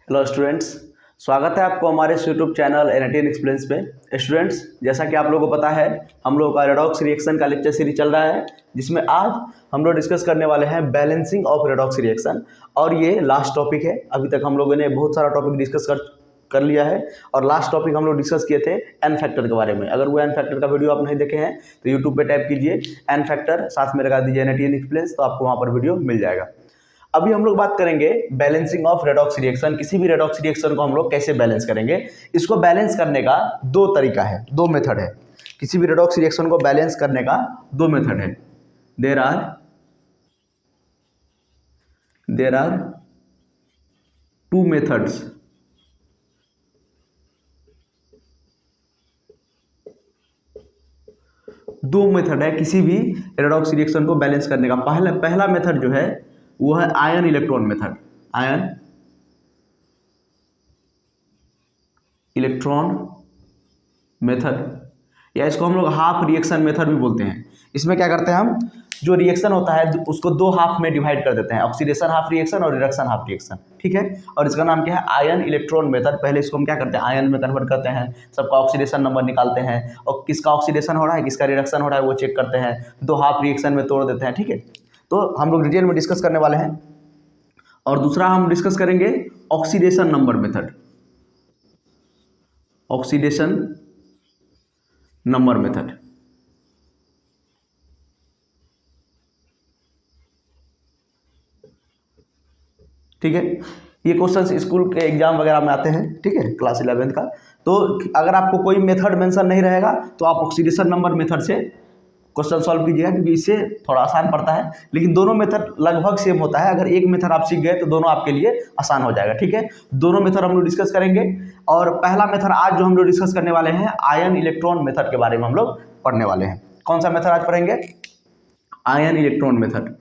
Hello students, स्वागत है आपको हमारे यूट्यूब चैनल एनएटीएन एक्सप्लेन्स पे। स्टूडेंट्स, जैसा कि आप लोगों को पता है, हम लोगों का रेडॉक्स रिएक्शन का लेक्चर सीरीज चल रहा है, जिसमें आज हम लोग डिस्कस करने वाले हैं बैलेंसिंग ऑफ रेडॉक्स रिएक्शन। और ये लास्ट टॉपिक है। अभी तक हम लोगों ने बहुत सारा टॉपिक डिस्कस कर लिया है और लास्ट टॉपिक हम लोग डिस्कस किए थे एन फैक्टर के बारे में। अगर वो एन फैक्टर का वीडियो आप नहीं देखे हैं तो यूट्यूब पे टाइप कीजिए एन फैक्टर, साथ में लगा दीजिए एनएटीएन एक्सप्लेन्स, तो आपको वहाँ पर वीडियो मिल जाएगा। अभी हम लोग बात करेंगे बैलेंसिंग ऑफ रेडॉक्स रिएक्शन। किसी भी रेडॉक्स रिएक्शन को हम लोग कैसे बैलेंस करेंगे। इसको बैलेंस करने का दो तरीका है, दो मेथड है। किसी भी रेडॉक्स रिएक्शन को बैलेंस करने का दो मेथड है। There are two methods. दो मेथड है किसी भी रेडॉक्स रिएक्शन को बैलेंस करने का। पहला मेथड जो है वो है ion electron method. Ion electron method, या इसको हम लोग हाफ रिएक्शन मेथड भी बोलते हैं। इसमें क्या करते हैं, हम जो रिएक्शन होता है उसको दो हाफ में डिवाइड कर देते हैं, ऑक्सीडेशन हाफ रिएक्शन और रिडक्शन हाफ रिएक्शन। ठीक है, और इसका नाम क्या है, आयन इलेक्ट्रॉन मेथड। पहले इसको हम क्या करते हैं, आयन में कन्वर्ट करते हैं, सबका ऑक्सीडेशन नंबर निकालते हैं और किसका ऑक्सीडेशन हो रहा है किसका रिडक्शन हो रहा है वो चेक करते हैं, दो हाफ रिएक्शन में तोड़ देते हैं। ठीक है, तो हम लोग डिटेल में डिस्कस करने वाले हैं। और दूसरा हम डिस्कस करेंगे oxidation number method. Oxidation number method, ठीक है। ये क्वेश्चंस स्कूल के एग्जाम वगैरह में आते हैं, ठीक है, क्लास 11th का। तो अगर आपको कोई मेथड मेंशन नहीं रहेगा तो आप ऑक्सीडेशन नंबर मेथड से क्वेश्चन सॉल्व कीजिएगा, क्योंकि इससे थोड़ा आसान पड़ता है। लेकिन दोनों मेथड लगभग सेम होता है। अगर एक मेथड आप सीख गए तो दोनों आपके लिए आसान हो जाएगा। ठीक है, दोनों मेथड हम लोग डिस्कस करेंगे। और पहला मेथड आज जो हम लोग डिस्कस करने वाले हैं, आयन इलेक्ट्रॉन मेथड के बारे में हम लोग पढ़ने वाले हैं। कौन सा मेथड आज पढ़ेंगे, ion electron method.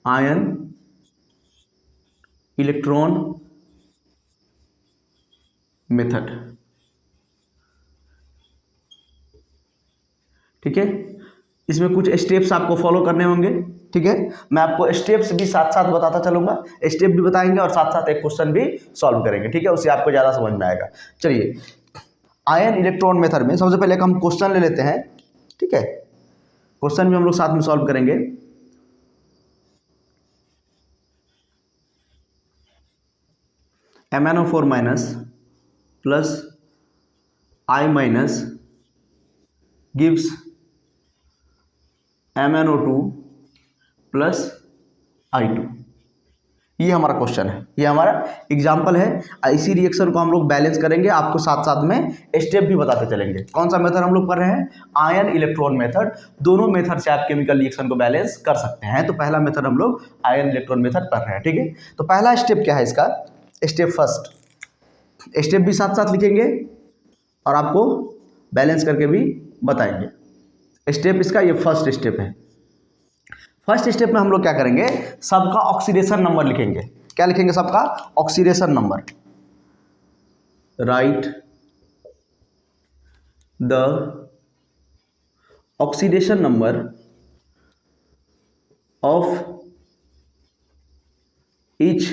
Ion electron method, ठीक है। इसमें कुछ स्टेप्स आपको फॉलो करने होंगे, ठीक है। मैं आपको स्टेप्स भी साथ साथ बताता चलूंगा, स्टेप भी बताएंगे और साथ साथ एक क्वेश्चन भी सॉल्व करेंगे, ठीक है। उससे आपको ज़्यादा समझ में आएगा। चलिए, आयन इलेक्ट्रॉन मेथड में सबसे पहले हम क्वेश्चन ले लेते हैं, ठीक है। क्वेश्चन भी हम लोग साथ में सॉल्व करेंगे। MnO4 minus plus I minus gives MnO2 plus I2। ये हमारा क्वेश्चन है, ये हमारा एग्जाम्पल है। इसी रिएक्शन को हम लोग बैलेंस करेंगे, आपको साथ साथ में स्टेप भी बताते चलेंगे। कौन सा मेथड हम लोग कर रहे हैं, आयन इलेक्ट्रॉन मेथड। दोनों मेथड से आप केमिकल रिएक्शन को बैलेंस कर सकते हैं। तो पहला मेथड हम लोग आयन इलेक्ट्रॉन मेथड कर रहे हैं, ठीक है। तो पहला स्टेप क्या है इसका, स्टेप फर्स्ट, स्टेप भी साथ साथ लिखेंगे और आपको बैलेंस करके भी बताएंगे। स्टेप इसका ये फर्स्ट स्टेप है। फर्स्ट स्टेप में हम लोग क्या करेंगे, सबका ऑक्सीडेशन नंबर लिखेंगे। क्या लिखेंगे, सबका oxidation number. Right the oxidation number of each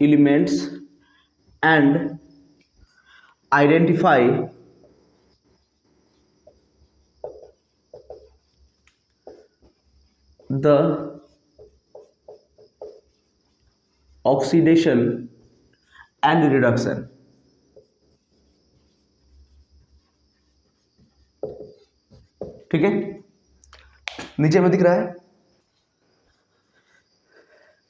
elements and identify the oxidation and reduction। ठीक है, नीचे में दिख रहा है,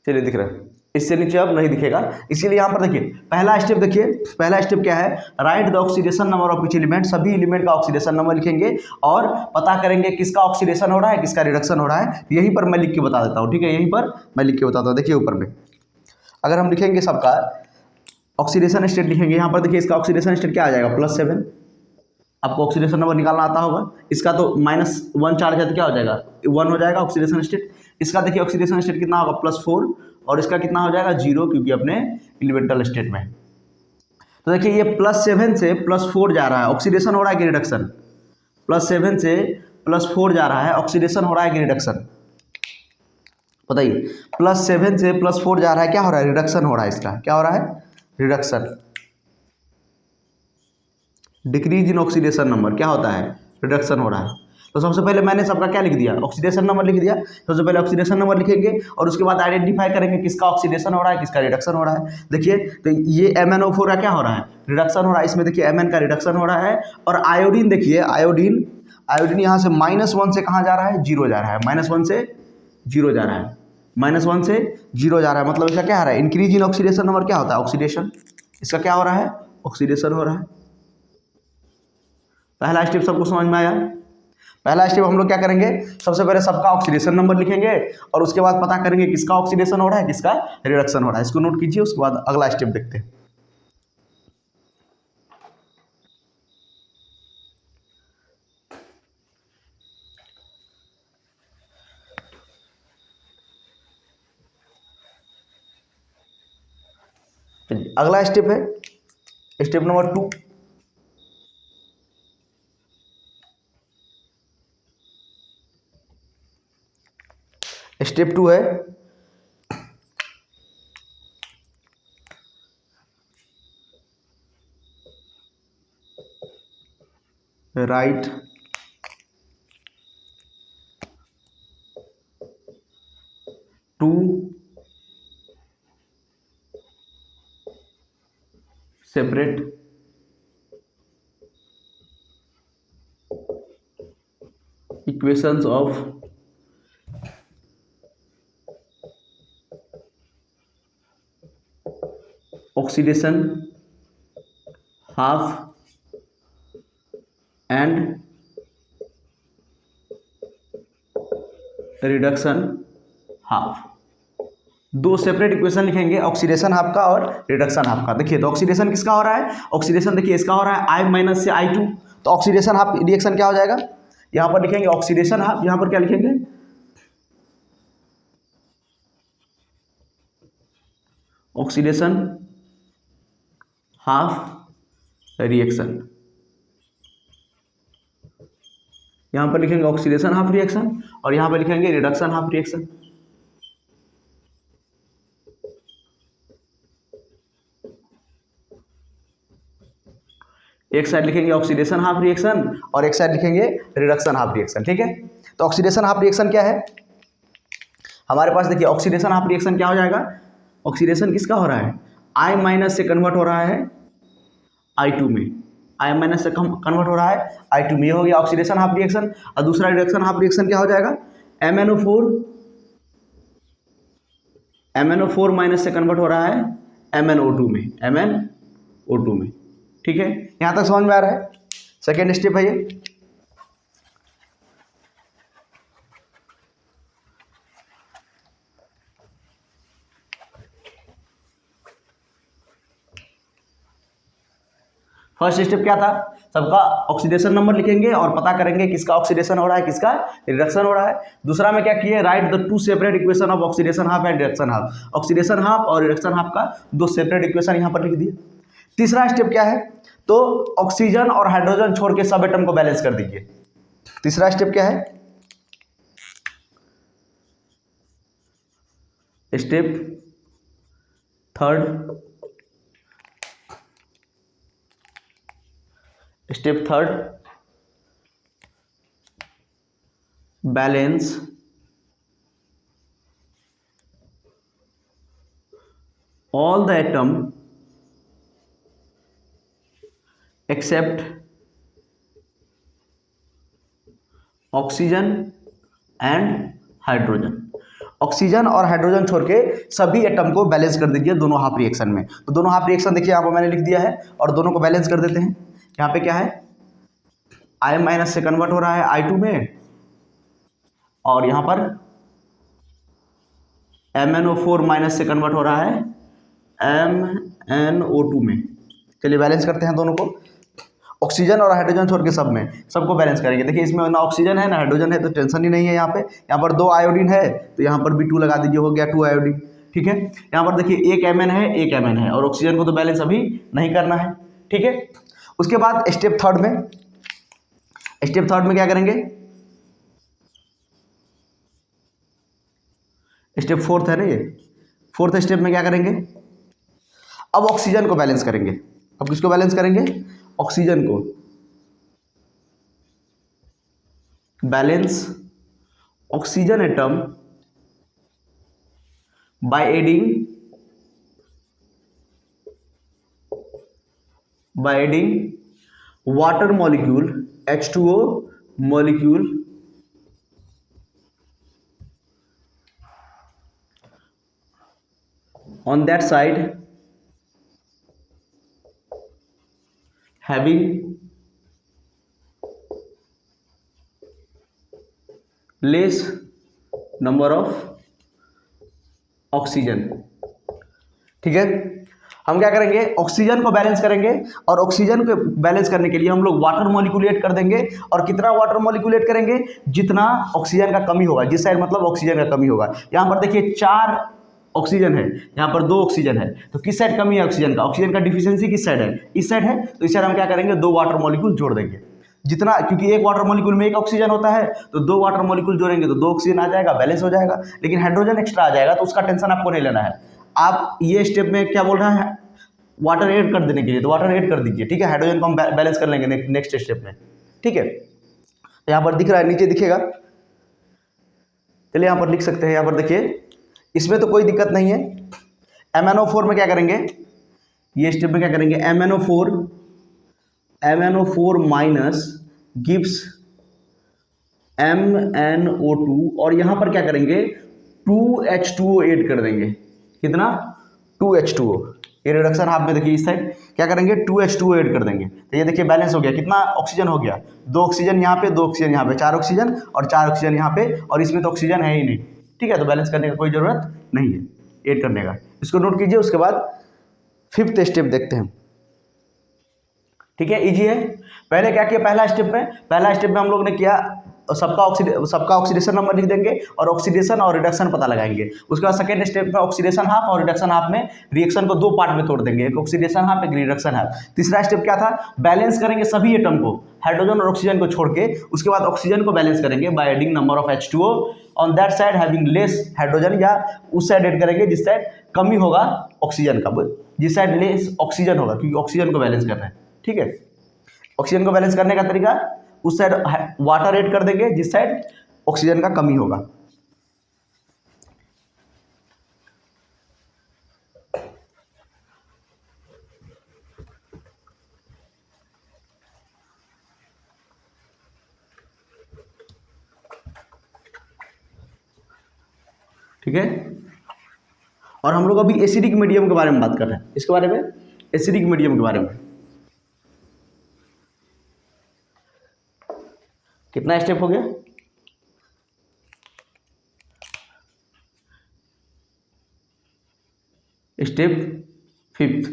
चलिए दिख रहा है, इससे नीचे अब नहीं दिखेगा, इसीलिए यहाँ पर देखिए पहला स्टेप। देखिए पहला स्टेप क्या है, right the oxidation number of each element. सभी एलिमेंट का ऑक्सीडेशन नंबर लिखेंगे और पता करेंगे किसका ऑक्सीडेशन हो रहा है किसका रिडक्शन हो रहा है। यहीं पर मैं लिख के बता देता हूँ, ठीक है, यहीं पर मैं लिख के बताता हूँ। देखिए ऊपर में अगर हम लिखेंगे सबका ऑक्सीडेशन स्टेट लिखेंगे, यहाँ पर देखिए इसका ऑक्सीडेशन स्टेट क्या आ जाएगा, +7। आपको ऑक्सीडेशन नंबर निकालना आता होगा। इसका तो -1 चार्ज है तो क्या हो जाएगा, 1 हो जाएगा ऑक्सीडेशन स्टेट। इसका देखिए ऑक्सीडेशन स्टेट कितना होगा, +4, और इसका कितना हो जाएगा, 0, क्योंकि अपने एलिमेंटल स्टेट में। तो देखिए ये +7 से +4 जा रहा है, ऑक्सीडेशन हो रहा है कि रिडक्शन, +7 से +4 जा रहा है, ऑक्सीडेशन हो रहा है कि रिडक्शन, बताइए, +7 से +4 जा रहा है, क्या हो रहा है, रिडक्शन हो रहा है, इसका क्या हो रहा है, reduction. Decrease in oxidation number क्या होता है, रिडक्शन हो रहा है। तो सबसे पहले मैंने सबका क्या लिख दिया, ऑक्सीडेशन नंबर लिख दिया। सबसे पहले ऑक्सीडेशन नंबर लिखेंगे और उसके बाद आइडेंटिफाई करेंगे किसका ऑक्सीडेशन हो रहा है, किसका रिडक्शन हो रहा है। देखिए, तो ये MnO4 का क्या हो रहा है, रिडक्शन हो रहा है। इसमें देखिए Mn का रिडक्शन हो रहा है। और आयोडीन देखिए, आयोडीन यहाँ से -1 से कहाँ जा रहा है, 0 जा रहा है, -1 से 0 जा रहा है, -1 से 0 जा रहा है। मतलब इसका क्या आ रहा है, इंक्रीज इन ऑक्सीडेशन नंबर क्या होता है, ऑक्सीडेशन। इसका क्या हो रहा है, ऑक्सीडेशन हो रहा है। पहला स्टेप सबको समझ में आया। पहला स्टेप हम लोग क्या करेंगे, सबसे पहले सबका ऑक्सीडेशन नंबर लिखेंगे और उसके बाद पता करेंगे किसका ऑक्सीडेशन हो रहा है, किसका रिडक्शन हो रहा है। इसको नोट कीजिए, उसके बाद अगला स्टेप देखते हैं। अगला स्टेप है स्टेप नंबर 2। स्टेप 2 है write two separate equations of oxidation half and reduction half. दो सेपरेट इक्वेशन लिखेंगे, ऑक्सीडेशन हाफ का और रिडक्शन हाफ का। देखिए, तो ऑक्सीडेशन किसका हो रहा है, ऑक्सीडेशन देखिए इसका हो रहा है I- से I2। तो ऑक्सीडेशन हाफ रिएक्शन क्या हो जाएगा, यहां पर लिखेंगे ऑक्सीडेशन हाफ, यहां पर क्या लिखेंगे, ऑक्सीडेशन हाफ रिएक्शन। यहां पर लिखेंगे ऑक्सीडेशन हाफ रिएक्शन और यहां पर लिखेंगे रिडक्शन हाफ रिएक्शन। एक साइड लिखेंगे ऑक्सीडेशन हाफ रिएक्शन और एक साइड लिखेंगे रिडक्शन हाफ रिएक्शन। ठीक है, तो ऑक्सीडेशन हाफ रिएक्शन क्या है हमारे पास, देखिए ऑक्सीडेशन हाफ रिएक्शन क्या हो जाएगा, ऑक्सीडेशन किसका हो रहा है, I- से कन्वर्ट हो रहा है I2 में, I- से कन्वर्ट हो रहा है I2 में। ये हो गया ऑक्सीडेशन हाफ रिएक्शन। और दूसरा रिडक्शन हाफ रिएक्शन क्या हो जाएगा, MnO4 माइनस से कन्वर्ट हो रहा है MnO2 में, MnO2 में। ठीक है, यहां तक समझ में आ रहा है। सेकेंड स्टेप है ये। फर्स्ट स्टेप क्या था, सबका ऑक्सीडेशन नंबर लिखेंगे और पता करेंगे किसका ऑक्सीडेशन हो रहा है, किसका रिडक्शन हो रहा है। दूसरा में क्या किए, right the two separate equation of oxidation half and reduction half. Oxidation half और रिडक्शन हाफ का दो सेपरेट इक्वेशन यहां पर लिख दिए। तीसरा स्टेप क्या है, तो ऑक्सीजन और हाइड्रोजन छोड़ के सब एटम को बैलेंस कर दीजिए। तीसरा स्टेप क्या है, step third, step third balance all the atom except oxygen and hydrogen. Oxygen और हाइड्रोजन छोड़ के सभी एटम को बैलेंस कर दीजिए दोनों हाफ रिएक्शन में। तो दोनों हाफ रिएक्शन देखिए यहाँ पर मैंने लिख दिया है और दोनों को बैलेंस कर देते हैं। यहाँ पे क्या है, I- से कन्वर्ट हो रहा है I2 में और यहाँ पर MnO4 माइनस से कन्वर्ट हो रहा है MnO2 में। चलिए बैलेंस करते हैं दोनों को, ऑक्सीजन और हाइड्रोजन छोड़ के सब में, सबको बैलेंस करेंगे। देखिए इसमें ना ऑक्सीजन है ना हाइड्रोजन है, तो टेंशन ही नहीं है। यहाँ पर 2 आयोडीन है तो यहाँ पर भी 2 लगा दीजिए, हो गया 2 आयोडीन। ठीक है, यहाँ पर देखिए एक Mn है, एक Mn है और ऑक्सीजन को तो बैलेंस अभी नहीं करना है। ठीक है, उसके बाद स्टेप थर्ड में क्या करेंगे, स्टेप फोर्थ है ना ये। फोर्थ स्टेप में क्या करेंगे, अब ऑक्सीजन को बैलेंस करेंगे। अब किसको बैलेंस करेंगे, ऑक्सीजन को। Balance oxygen atom by adding water molecule H2O molecule on that side having less number of oxygen. ठीक है, हम क्या करेंगे, ऑक्सीजन को बैलेंस करेंगे और ऑक्सीजन को बैलेंस करने के लिए हम लोग वाटर मॉलिक्यूल ऐड कर देंगे। और कितना वाटर मॉलिक्यूल ऐड करेंगे, जितना ऑक्सीजन का कमी होगा, जिस साइड मतलब ऑक्सीजन का कमी होगा। यहाँ पर देखिए 4 ऑक्सीजन है, यहाँ पर 2 ऑक्सीजन है, तो किस साइड कमी है ऑक्सीजन का, ऑक्सीजन का डिफिशियंसी किस साइड है, इस साइड है। तो इस साइड हम क्या करेंगे, 2 वाटर मॉलिक्यूल जोड़ देंगे। जितना, क्योंकि एक वाटर मॉलिक्यूल में 1 ऑक्सीजन होता है, तो 2 वाटर मॉलिक्यूल जोड़ेंगे तो 2 ऑक्सीजन आ जाएगा, बैलेंस हो जाएगा। लेकिन हाइड्रोजन एक्स्ट्रा आ जाएगा तो उसका टेंशन आपको नहीं लेना है। आप ये स्टेप में क्या बोल रहा है, वाटर ऐड कर देने के लिए, तो वाटर ऐड कर दीजिए। ठीक है, हाइड्रोजन को हम बैलेंस कर लेंगे नेक्स्ट स्टेप में। ठीक है, तो यहाँ पर दिख रहा है, नीचे दिखेगा, चलिए यहाँ पर लिख सकते हैं। यहाँ पर देखिए, इसमें तो कोई दिक्कत नहीं है। MnO4 में क्या करेंगे, ये स्टेप में क्या करेंगे, MnO4 माइनस गिव्स MnO2 और यहाँ पर क्या करेंगे, 2H2O ऐड कर देंगे। कितना, 2H2O। ये रिडक्शन हाफ में देखिए इस साइड क्या करेंगे, 2H2O ऐड कर देंगे। तो ये देखिए बैलेंस हो गया, कितना ऑक्सीजन हो गया, 2 ऑक्सीजन यहाँ पे, 2 ऑक्सीजन यहाँ पे, 4 ऑक्सीजन और 4 ऑक्सीजन यहाँ पे, और इसमें तो ऑक्सीजन है ही नहीं। ठीक है, तो बैलेंस करने का कोई ज़रूरत नहीं है ऐड करने का, इसको नोट कीजिए। उसके बाद 5th स्टेप देखते हैं। ठीक है, इजी है। पहले क्या किया, पहला स्टेप में हम लोग ने किया, सबका ऑक्सीडेशन नंबर लिख देंगे और ऑक्सीडेशन और रिडक्शन पता लगाएंगे। उसके बाद सेकेंड स्टेप में ऑक्सीडेशन हाफ और रिडक्शन हाफ में रिएक्शन को 2 पार्ट में तोड़ देंगे, एक ऑक्सीडेशन हाफ, एक रिडक्शन हाफ। तीसरा स्टेप क्या था, बैलेंस करेंगे सभी एटम को, हाइड्रोजन और ऑक्सीजन को छोड़ के। उसके बाद ऑक्सीजन को बैलेंस करेंगे by adding number of H2O on that side having less hydrogen, या उस साइड ऐड करेंगे जिस साइड कमी होगा ऑक्सीजन का, जिस साइड लेस ऑक्सीजन होगा, क्योंकि ऑक्सीजन को बैलेंस करना है। ठीक है, ऑक्सीजन को बैलेंस करने का तरीका, उस साइड वाटर ऐड कर देंगे जिस साइड ऑक्सीजन का कमी होगा। ठीक है, और हम लोग अभी एसिडिक मीडियम के बारे में बात कर रहे हैं, इसके बारे में, एसिडिक मीडियम के बारे में। कितना स्टेप हो गया, स्टेप 5th।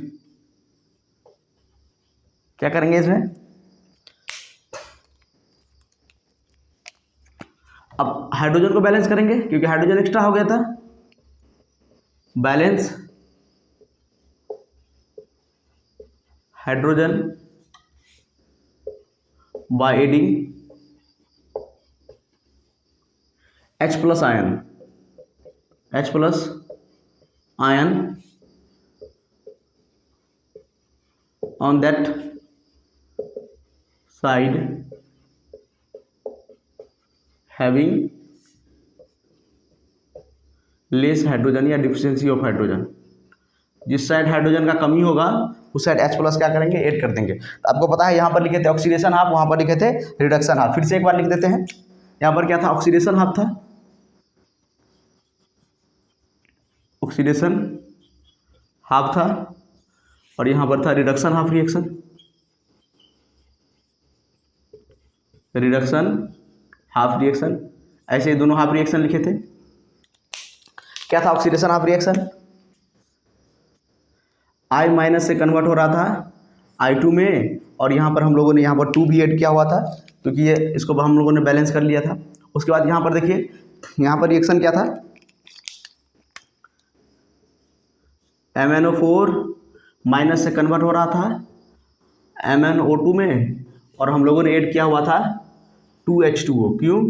क्या करेंगे इसमें, अब हाइड्रोजन को बैलेंस करेंगे क्योंकि हाइड्रोजन एक्स्ट्रा हो गया था। Balance hydrogen by adding H plus ion on that side having less hydrogen या डिफिशियंसी ऑफ हाइड्रोजन। जिस साइड हाइड्रोजन का कमी होगा उस साइड H प्लस क्या करेंगे, ऐड कर देंगे। तो आपको पता है यहाँ पर लिखे थे ऑक्सीडेशन हाफ, वहाँ पर लिखे थे रिडक्शन हाफ। फिर से एक बार लिख देते हैं। यहाँ पर क्या था, ऑक्सीडेशन हाफ था, ऑक्सीडेशन हाफ था, और यहाँ पर था reduction half reaction, reduction half reaction. ऐसे ही दोनों हाफ रिएक्शन लिखे थे। क्या था oxidation half reaction, I minus से कन्वर्ट हो रहा था I2 में, और यहाँ पर हम लोगों ने यहाँ पर 2 भी ऐड किया हुआ था क्योंकि ये इसको हम लोगों ने बैलेंस कर लिया था। उसके बाद यहाँ पर देखिए, यहाँ पर रिएक्शन क्या था, MnO4 माइनस से कन्वर्ट हो रहा था MnO2 में, और हम लोगों ने ऐड किया हुआ था 2H2O। क्यों,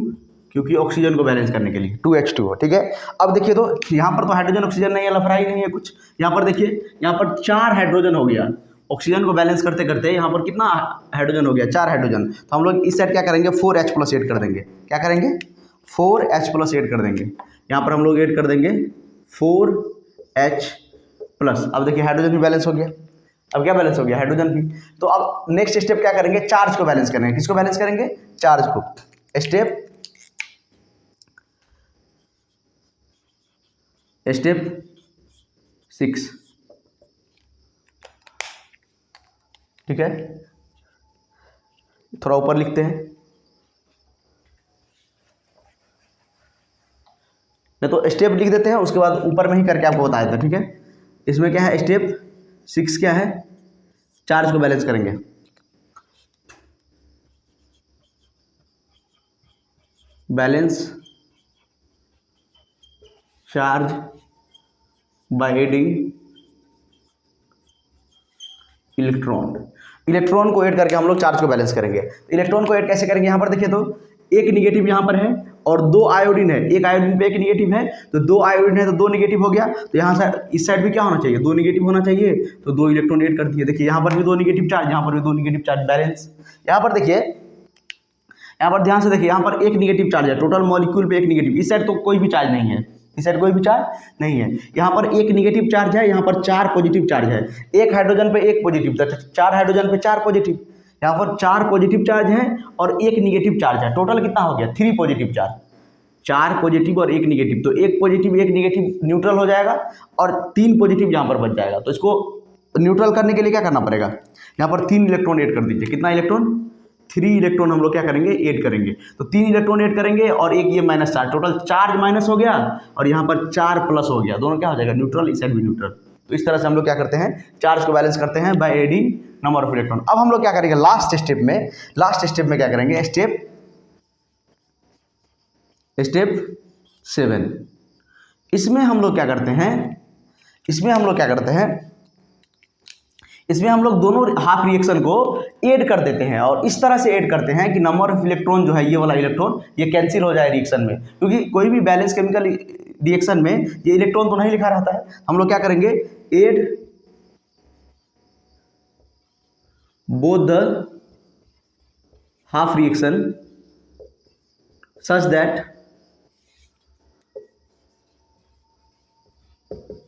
क्योंकि ऑक्सीजन को बैलेंस करने के लिए 2H2O, ठीक है। अब देखिए तो यहाँ पर तो हाइड्रोजन ऑक्सीजन नहीं है, लफड़ा ही नहीं है कुछ। यहाँ पर देखिए, यहाँ पर 4 हाइड्रोजन हो गया, ऑक्सीजन को बैलेंस करते करते यहाँ पर कितना हाइड्रोजन हो गया, 4 हाइड्रोजन। तो हम लोग इस साइड क्या करेंगे, 4H+ ऐड कर देंगे। क्या करेंगे, 4H+ ऐड कर देंगे। यहाँ पर हम लोग ऐड कर देंगे 4H+। अब देखिए हाइड्रोजन भी बैलेंस हो गया। अब क्या बैलेंस हो गया, हाइड्रोजन भी। तो अब नेक्स्ट स्टेप क्या करेंगे, चार्ज को बैलेंस करेंगे। किसको बैलेंस करेंगे, चार्ज को। स्टेप 6, ठीक है। थोड़ा ऊपर लिखते हैं, नहीं तो स्टेप लिख देते हैं, उसके बाद ऊपर में ही करके आपको बता देते हैं, ठीक है। इसमें क्या है, स्टेप 6 क्या है, चार्ज को बैलेंस करेंगे। Balance charge by adding electron को ऐड करके हम लोग चार्ज को बैलेंस करेंगे। इलेक्ट्रॉन को ऐड कैसे करेंगे, यहाँ पर देखिए तो एक निगेटिव यहाँ पर है और 2 आयोडीन है। एक आयोडीन पे एक निगेटिव है, तो 2 आयोडीन है तो 2 निगेटिव हो गया। तो यहाँ से इस साइड भी क्या होना चाहिए, 2 निगेटिव होना चाहिए। तो 2 इलेक्ट्रॉन ऐड कर दिए। देखिए यहाँ पर भी 2 निगेटिव चार्ज, यहाँ पर भी 2 निगेटिव चार्ज, बैलेंस। यहाँ पर देखिए, यहाँ पर ध्यान से देखिए, यहाँ पर एक निगेटिव चार्ज है, टोटल मॉलिक्यूल पे एक निगेटिव। इस साइड तो कोई भी चार्ज नहीं है, इस साइड कोई भी चार्ज नहीं है। यहाँ पर एक निगेटिव चार्ज है, यहाँ पर 4 पॉजिटिव चार्ज है। एक हाइड्रोजन पे एक पॉजिटिव, 4 हाइड्रोजन पे 4 पॉजिटिव। यहाँ पर 4 पॉजिटिव चार्ज है और एक निगेटिव चार्ज है। टोटल कितना हो गया, 3 पॉजिटिव चार्ज, 4 पॉजिटिव और एक निगेटिव। तो एक पॉजिटिव एक निगेटिव न्यूट्रल हो जाएगा और 3 पॉजिटिव यहाँ पर बच जाएगा। तो इसको न्यूट्रल करने के लिए क्या करना पड़ेगा, यहाँ पर 3 इलेक्ट्रॉन ऐड कर दीजिए। कितना इलेक्ट्रॉन, 3 इलेक्ट्रॉन हम लोग क्या करेंगे, ऐड करेंगे। तो 3 इलेक्ट्रॉन ऐड करेंगे और एक ये minus charge, total charge minus हो गया और यहाँ पर 4 प्लस हो गया। दोनों क्या हो जाएगा, न्यूट्रल, इस साइड भी न्यूट्रल। तो इस तरह से हम लोग क्या करते हैं, चार्ज को बैलेंस करते हैं by adding number of electron. अब हम लोग क्या करेंगे लास्ट स्टेप में क्या करेंगे, स्टेप 7। इसमें हम लोग क्या करते हैं, इसमें हम लोग दोनों हाफ रिएक्शन को ऐड कर देते हैं। और इस तरह से ऐड करते हैं कि नंबर ऑफ इलेक्ट्रॉन जो है, ये वाला इलेक्ट्रॉन ये कैंसिल हो जाए रिएक्शन में। क्योंकि कोई भी बैलेंस केमिकल रिएक्शन में ये इलेक्ट्रॉन तो नहीं लिखा रहता है। हम लोग क्या करेंगे, add both the half reaction such that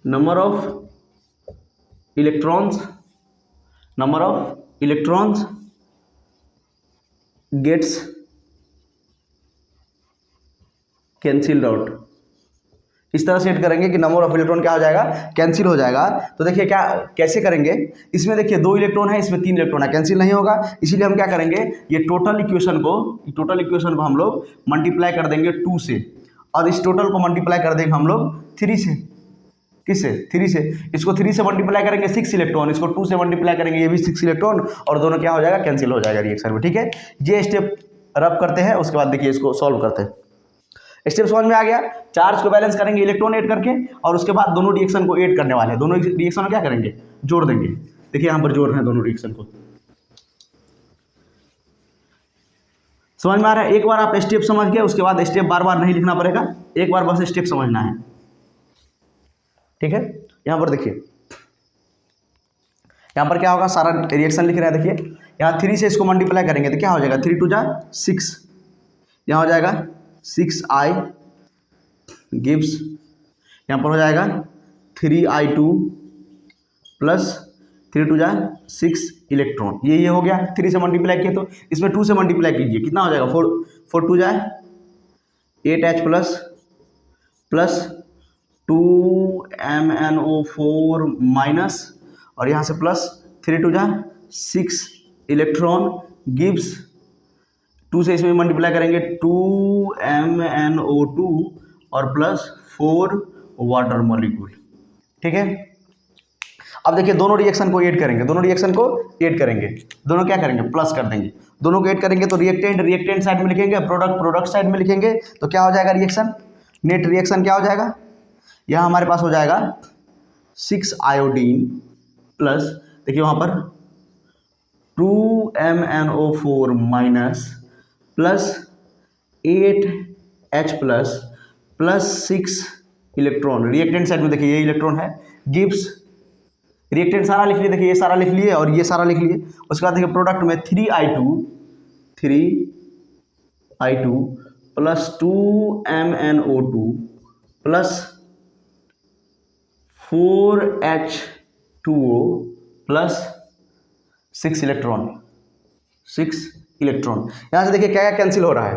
number of electrons gets cancelled out। इस तरह से ऐड करेंगे कि नंबर ऑफ इलेक्ट्रॉन क्या हो जाएगा, कैंसिल हो जाएगा। तो देखिए क्या कैसे करेंगे, इसमें देखिए 2 इलेक्ट्रॉन है, इसमें 3 इलेक्ट्रॉन है, कैंसिल नहीं होगा। इसीलिए हम क्या करेंगे, ये टोटल इक्वेशन को हम लोग मल्टीप्लाई कर देंगे 2 से, और इस टोटल को मल्टीप्लाई कर देंगे हम लोग 3 से। किससे, 3 से। इसको 3 से मल्टीप्लाई करेंगे 6 इलेक्ट्रॉन, इसको 2 से मल्टीप्लाई करेंगे, ये भी 6 इलेक्ट्रॉन, और दोनों क्या हो जाएगा, कैंसिल हो जाएगा रिएक्शन में, ठीक है। ये स्टेप रब करते हैं, उसके बाद देखिए इसको सॉल्व करते हैं। स्टेप समझ में आ गया। चार्ज को बैलेंस करेंगे इलेक्ट्रॉन ऐड करके, और उसके बाद दोनों रिएक्शन को ऐड करने वाले हैं। दोनों रिएक्शन में क्या करेंगे, जोड़ देंगे। देखिए यहाँ पर जोड़ रहे हैं दोनों रिएक्शन को। समझ में आ रहा है। एक बार आप स्टेप समझ गए, उसके बाद स्टेप बार बार नहीं लिखना पड़ेगा, एक बार बस स्टेप समझना है, ठीक है। यहाँ पर देखिए, यहाँ पर क्या होगा, सारा रिएक्शन लिख रहे हैं। देखिए यहाँ 3 से इसको मल्टीप्लाई करेंगे तो क्या हो जाएगा, 3 2 जा 6, यहाँ हो जाएगा 6I गिव्स, यहाँ पर हो जाएगा 3I2 प्लस 3 2 जा 6 इलेक्ट्रॉन। ये हो गया, 3 से मल्टीप्लाई किया तो इसमें 2 से मल्टीप्लाई कीजिए, कितना हो जाएगा, 4 2 जा 8H प्लस 2MnO4 माइनस, और यहाँ से प्लस 3 2 जा 6 इलेक्ट्रॉन गिव्स, 2 से इसमें मल्टीप्लाई करेंगे 2MnO2 और प्लस 4 वाटर मॉलिक्यूल, ठीक है। अब देखिए दोनों रिएक्शन को ऐड करेंगे, दोनों क्या करेंगे, प्लस कर देंगे। दोनों को ऐड करेंगे तो रिएक्टेंट साइड में लिखेंगे, प्रोडक्ट साइड में लिखेंगे। तो क्या हो जाएगा रिएक्शन, नेट रिएक्शन क्या हो जाएगा, यहाँ हमारे पास हो जाएगा 6 आयोडीन प्लस, देखिए वहाँ पर 2MnO4 minus plus 8 H plus plus 6 electron, reactant side में देखिए ये इलेक्ट्रॉन है, गिव्स, रिएक्टेंट सारा लिख लिए, देखिए ये सारा लिख लिए और ये सारा लिख लिए। उसके बाद देखिए प्रोडक्ट में 3I2 plus 2MnO2 plus 4H2O plus 6 electron, 6 electron. यहाँ से देखिए क्या क्या कैंसिल हो रहा है,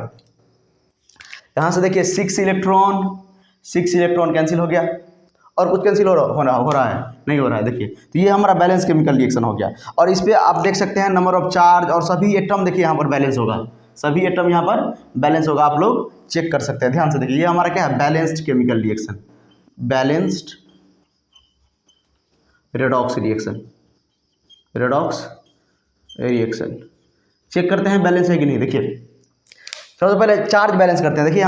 यहाँ से देखिए 6 इलेक्ट्रॉन कैंसिल हो गया, और कुछ कैंसिल हो रहा है, नहीं हो रहा है। देखिए तो ये हमारा बैलेंस केमिकल रिएक्शन हो गया। और इस पर आप देख सकते हैं नंबर ऑफ चार्ज और सभी एटम देखिए यहाँ पर बैलेंस होगा, सभी एटम यहाँ पर बैलेंस होगा, आप लोग चेक कर सकते हैं ध्यान से। देखिए ये हमारा क्या है, balanced chemical reaction, balanced redox reaction. Check करते हैं बैलेंस है कि नहीं। देखिए सबसे पहले चार्ज बैलेंस करते हैं। देखिए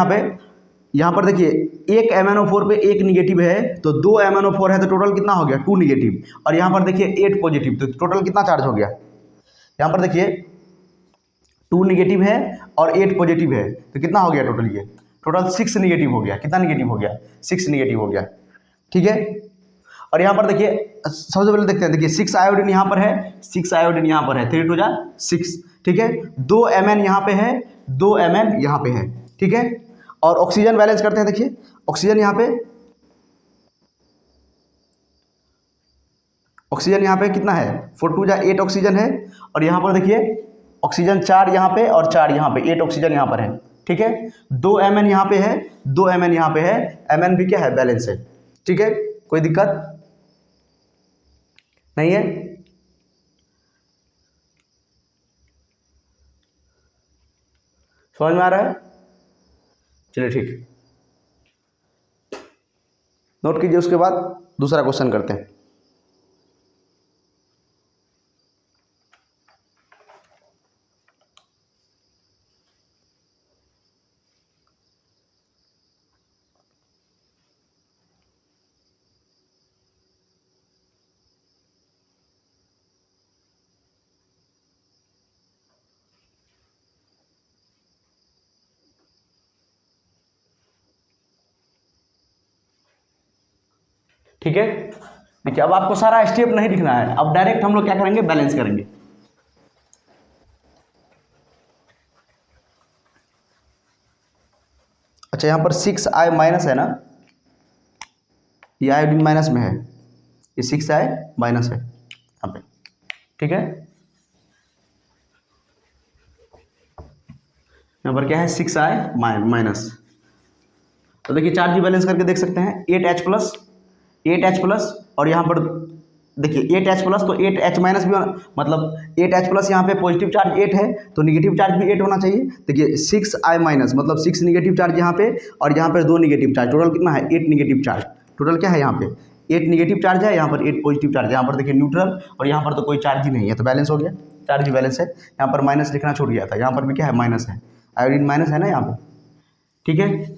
यहाँ पर देखिए एक MnO4 पे एक निगेटिव है, तो 2 MnO4 है, तो टोटल कितना हो गया, 2 निगेटिव। और यहाँ पर देखिए 8 पॉजिटिव, तो टोटल कितना चार्ज हो गया, यहाँ पर देखिए 2 निगेटिव है और 8 पॉजिटिव है, तो कितना हो गया टोटल, ये टोटल 6 निगेटिव हो गया। कितना निगेटिव हो गया, 6 निगेटिव हो गया, ठीक है। और यहाँ पर देखिए सबसे पहले देखते हैं, देखिए 6 आयोडीन यहाँ पर है, 6 आयोडीन यहाँ पर है, 3 2 6, ठीक है। 2 Mn यहाँ पे है, 2 Mn यहाँ पे है, ठीक है। और ऑक्सीजन बैलेंस करते हैं। देखिए ऑक्सीजन यहाँ पे कितना है, 4 2 8 ऑक्सीजन है। और यहाँ पर देखिए ऑक्सीजन 4 यहाँ पे और 4 यहाँ पे, 8 ऑक्सीजन यहाँ पर है, ठीक है। 2 Mn यहाँ पे है, 2 Mn यहाँ पे है, Mn भी क्या है, बैलेंस है, ठीक है। कोई दिक्कत नहीं है। समझ में आ रहा है, चलिए ठीक, नोट कीजिए। उसके बाद दूसरा क्वेश्चन करते हैं। ठीक है, देखिए अब आपको सारा स्टेप नहीं दिखना है, अब डायरेक्ट हम लोग क्या करेंगे, बैलेंस करेंगे। अच्छा यहाँ पर 6I माइनस है ना, ये आयोडीन माइनस में है, ये 6I माइनस है यहाँ पे, ठीक है। यहाँ पर क्या है, 6I माइनस। तो देखिए चार्ज बैलेंस करके देख सकते हैं, 8H प्लस और यहाँ पर देखिए 8H प्लस, तो 8H माइनस भी, मतलब 8H प्लस यहाँ पे पॉजिटिव चार्ज 8 है, तो निगेटिव चार्ज भी 8 होना चाहिए। देखिए 6I माइनस मतलब 6 निगेटिव चार्ज यहाँ पे, और यहाँ पर 2 निगेटिव चार्ज, टोटल कितना है, 8 निगेटिव चार्ज। टोटल क्या है, यहाँ पे 8 निगेटिव चार्ज है, यहाँ पर 8 पॉजिटिव चार्ज है। यहाँ पर देखिए न्यूट्रल, और यहाँ पर तो कोई चार्ज ही नहीं है, तो बैलेंस हो गया, चार्ज ही बैलेंस है। यहाँ पर माइनस लिखना छूट गया था, यहाँ पर भी क्या है, माइनस है, आयोडीन माइनस है ना यहाँ पर, ठीक है।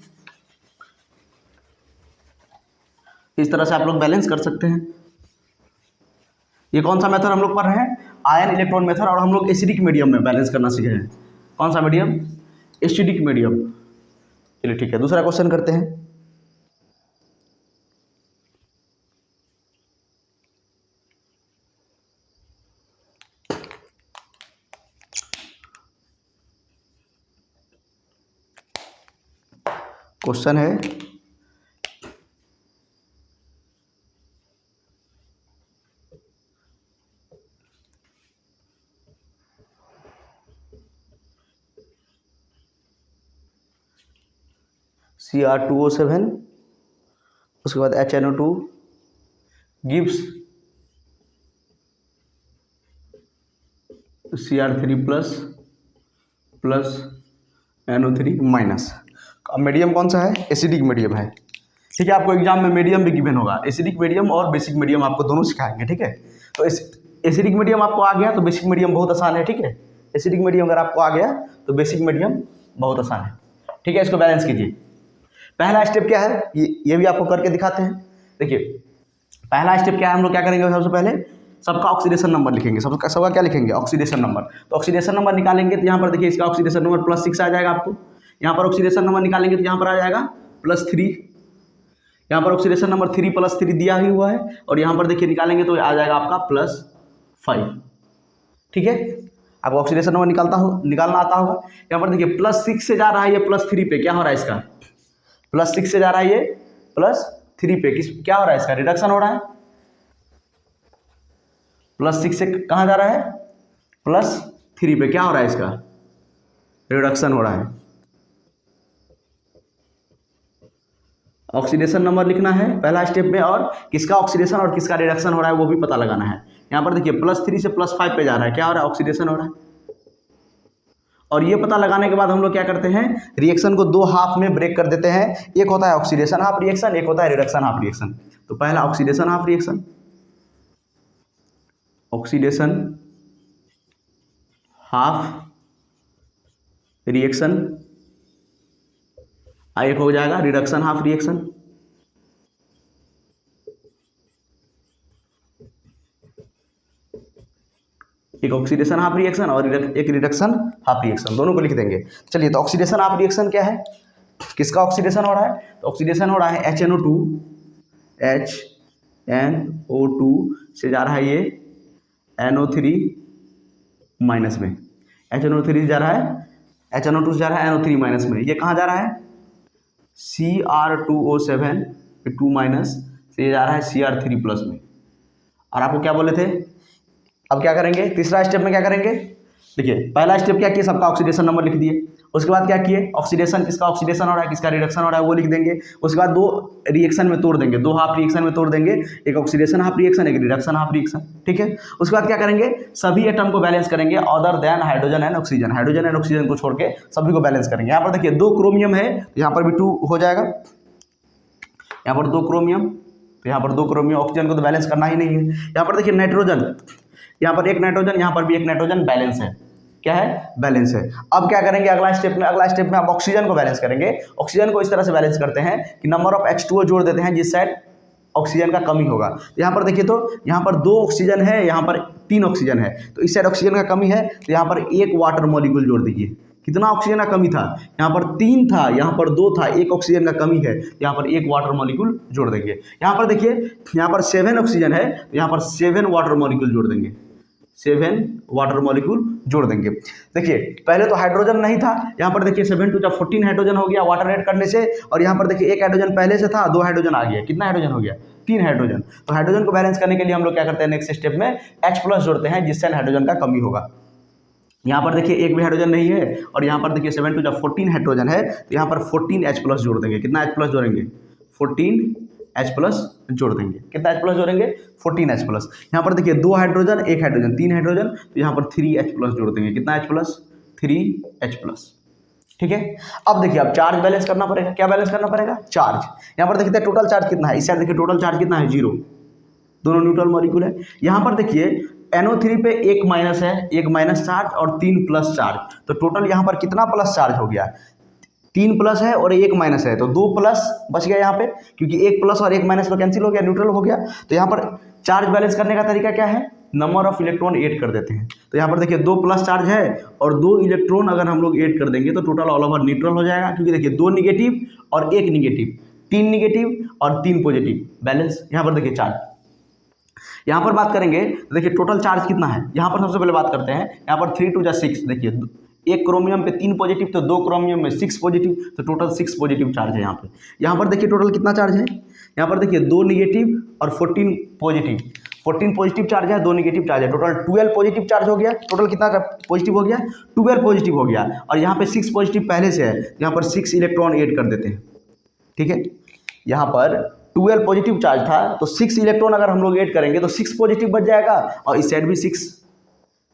इस तरह से आप लोग बैलेंस कर सकते हैं। ये कौन सा मेथड हम लोग पढ़ रहे हैं, आयन इलेक्ट्रॉन मेथड, और हम लोग एसिडिक मीडियम में बैलेंस करना सीखे हैं। कौन सा मीडियम, एसिडिक मीडियम। चलिए ठीक है, दूसरा क्वेश्चन करते हैं। क्वेश्चन है Cr2O7, उसके बाद HNO2 gives Cr3 plus NO3 minus. अब मीडियम कौन सा है, एसिडिक मीडियम है, ठीक है। आपको एग्जाम में मीडियम भी गिवन होगा, एसिडिक मीडियम और बेसिक मीडियम आपको दोनों सिखाएंगे, ठीक है। तो एसिडिक मीडियम आपको आ गया तो बेसिक मीडियम बहुत आसान है, ठीक है। एसिडिक मीडियम अगर आपको आ गया तो बेसिक मीडियम बहुत आसान है, ठीक है। इसको बैलेंस कीजिए। पहला स्टेप क्या है, ये भी आपको करके दिखाते हैं। देखिए पहला स्टेप क्या है, हम लोग क्या करेंगे, सबसे पहले सबका ऑक्सीडेशन नंबर लिखेंगे। सबका क्या लिखेंगे, ऑक्सीडेशन नंबर। तो ऑक्सीडेशन नंबर निकालेंगे, तो यहाँ पर देखिए इसका ऑक्सीडेशन नंबर +6 आ जाएगा आपको। यहाँ पर ऑक्सीडेशन नंबर निकालेंगे तो यहाँ पर आ जाएगा +3। यहाँ पर ऑक्सीडेशन नंबर 3 + 3 दिया ही हुआ है और यहाँ पर देखिए निकालेंगे तो आ जाएगा आपका +5। ठीक है, आपको ऑक्सीडेशन नंबर निकालना आता होगा। यहाँ पर देखिए +6 से जा रहा है ये +3 पे, क्या हो रहा है इसका, +6 से जा रहा है ये +3 पे, क्या हो रहा है इसका, रिडक्शन हो रहा है। +6 से कहाँ जा रहा है, +3 पे, क्या हो रहा है इसका, रिडक्शन हो रहा है। ऑक्सीडेशन नंबर लिखना है पहला स्टेप में और किसका ऑक्सीडेशन और किसका रिडक्शन हो रहा है वो भी पता लगाना है। यहाँ पर देखिए +3 से +5 पे जा रहा है, क्या हो रहा है, ऑक्सीडेशन हो रहा है। और ये पता लगाने के बाद हम लोग क्या करते हैं, रिएक्शन को 2 हाफ में ब्रेक कर देते हैं। एक होता है ऑक्सीडेशन हाफ रिएक्शन, एक होता है रिडक्शन हाफ रिएक्शन। तो पहला oxidation half reaction, oxidation half reaction, एक हो जाएगा रिडक्शन हाफ रिएक्शन। एक ऑक्सीडेशन हाफ रिएक्शन और एक रिडक्शन हाफ रिएक्शन, दोनों को लिख देंगे। चलिए, तो ऑक्सीडेशन हाफ रिएक्शन क्या है, किसका ऑक्सीडेशन हो रहा है, तो ऑक्सीडेशन हो रहा है HNO2 से जा रहा है ये NO3 माइनस में, HNO3 जा रहा है, HNO2 से जा रहा है NO3 माइनस में। ये कहाँ जा रहा है, Cr2O7 2 माइनस से जा रहा है Cr3 प्लस में। और आपको क्या बोले थे, अब क्या करेंगे, तीसरा स्टेप में क्या करेंगे, देखिए पहला स्टेप क्या किए, सबका ऑक्सीडेशन नंबर लिख दिए। उसके बाद क्या किए, ऑक्सीडेशन, किसका ऑक्सीडेशन हो रहा है किसका रिडक्शन हो रहा है वो लिख देंगे। उसके बाद 2 रिएक्शन में तोड़ देंगे, 2 हाफ रिएक्शन में तोड़ देंगे, एक ऑक्सीडेशन हाफ रिएक्शन, एक रिडक्शन हाफ रिएक्शन। ठीक है, उसके बाद क्या करेंगे, सभी एटम को बैलेंस करेंगे other than hydrogen and oxygen, hydrogen and oxygen को छोड़ के सभी को बैलेंस करेंगे। यहाँ पर देखिए 2 क्रोमियम है, यहाँ पर भी 2 हो जाएगा, यहाँ पर 2 क्रोमियम, तो यहाँ पर 2 क्रोमियम, ऑक्सीजन को तो बैलेंस करना ही नहीं है। यहाँ पर देखिए नाइट्रोजन, यहाँ पर एक नाइट्रोजन, यहाँ पर भी एक नाइट्रोजन, बैलेंस है, क्या है, बैलेंस है। अब क्या करेंगे अगला स्टेप में आप ऑक्सीजन को बैलेंस करेंगे। ऑक्सीजन को इस तरह से बैलेंस करते हैं कि नंबर ऑफ H2O जोड़ देते हैं जिस साइड ऑक्सीजन का कमी होगा। यहाँ पर देखिए, तो यहाँ पर 2 ऑक्सीजन है, यहाँ पर 3 ऑक्सीजन है, तो इस साइड ऑक्सीजन का कमी है, तो यहाँ पर 1 वाटर मॉलिक्यूल जोड़ दीजिए। कितना ऑक्सीजन का कमी था, यहाँ पर 3 था, यहाँ पर 2 था, 1 ऑक्सीजन का कमी है, यहाँ पर 1 वाटर मॉलिक्यूल जोड़ देंगे। यहाँ पर देखिए, यहाँ पर 7 ऑक्सीजन है, तो यहाँ पर 7 वाटर मॉलिक्यूल जोड़ देंगे, 7 वाटर मॉलिक्यूल जोड़ देंगे। देखिए पहले तो हाइड्रोजन नहीं था, यहाँ पर देखिए 7 × 2 = 14 हाइड्रोजन हो गया वाटर ऐड करने से, और यहाँ पर देखिए 1 हाइड्रोजन पहले से था, 2 हाइड्रोजन आ गया, कितना हाइड्रोजन हो गया, 3 हाइड्रोजन। तो हाइड्रोजन को बैलेंस करने के लिए हम लोग क्या करते हैं, नेक्स्ट स्टेप में H+ जोड़ते हैं जिससे हाइड्रोजन का कमी होगा। यहाँ पर देखिए एक भी हाइड्रोजन नहीं है, और यहाँ पर देखिए 7 × 2 = 14 हाइड्रोजन है, तो यहाँ पर 14 H+ जोड़ देंगे। कितना H+ जोड़ेंगे, 14 H+ जोड़ देंगे। कितना H+ जोड़ेंगे, 14 H+। यहाँ पर देखिए 2 हाइड्रोजन, 1 हाइड्रोजन, 3 हाइड्रोजन, तो यहाँ पर 3 H+ जोड़ देंगे। कितना H+, 3 H+। ठीक है, अब देखिए अब चार्ज बैलेंस करना पड़ेगा। क्या बैलेंस करना पड़ेगा, चार्ज। यहाँ पर देखिए टोटल चार्ज कितना है, इस साइड देखिए टोटल चार्ज कितना है, 0, दोनों न्यूट्रल मॉलिक्यूल है। यहाँ पर देखिए NO3 पे 1 माइनस है, 1 माइनस चार्ज और 3 प्लस चार्ज, तो टोटल यहाँ पर कितना प्लस चार्ज हो गया, 3 प्लस है और 1 माइनस है, तो 2 प्लस बच गया यहाँ पे, क्योंकि 1 प्लस और 1 माइनस तो कैंसिल हो गया, न्यूट्रल हो गया। तो यहाँ पर चार्ज बैलेंस करने का तरीका क्या है, नंबर ऑफ इलेक्ट्रॉन ऐड कर देते हैं। तो यहाँ पर देखिए 2 प्लस चार्ज है और 2 इलेक्ट्रॉन अगर हम लोग ऐड कर देंगे तो टोटल ऑल ओवर न्यूट्रल हो जाएगा, क्योंकि देखिए 2 निगेटिव और 1 निगेटिव, 3 निगेटिव और 3 पॉजिटिव, बैलेंस। यहाँ पर देखिए चार्ज, यहाँ पर बात करेंगे तो देखिए टोटल चार्ज कितना है। यहाँ पर सबसे पहले बात करते हैं, यहाँ पर 3 × 2 = 6, देखिए 1 क्रोमियम पे 3 पॉजिटिव, तो 2 क्रोमियम में 6 पॉजिटिव, तो टोटल 6 पॉजिटिव चार्ज है यहाँ पे। यहाँ पर देखिए टोटल कितना चार्ज है, यहाँ पर देखिए 2 निगेटिव और 14 पॉजिटिव, 14 पॉजिटिव चार्ज है, 2 निगेटिव चार्ज है, टोटल 12 पॉजिटिव चार्ज हो गया। टोटल कितना पॉजिटिव हो गया, 12 पॉजिटिव हो गया, और यहाँ पे 6 पॉजिटिव पहले से है, यहाँ पर 6 इलेक्ट्रॉन ऐड कर देते हैं। ठीक है, यहाँ पर 12 पॉजिटिव चार्ज था, तो 6 इलेक्ट्रॉन अगर हम लोग ऐड करेंगे तो 6 पॉजिटिव बच जाएगा, और इस साइड भी 6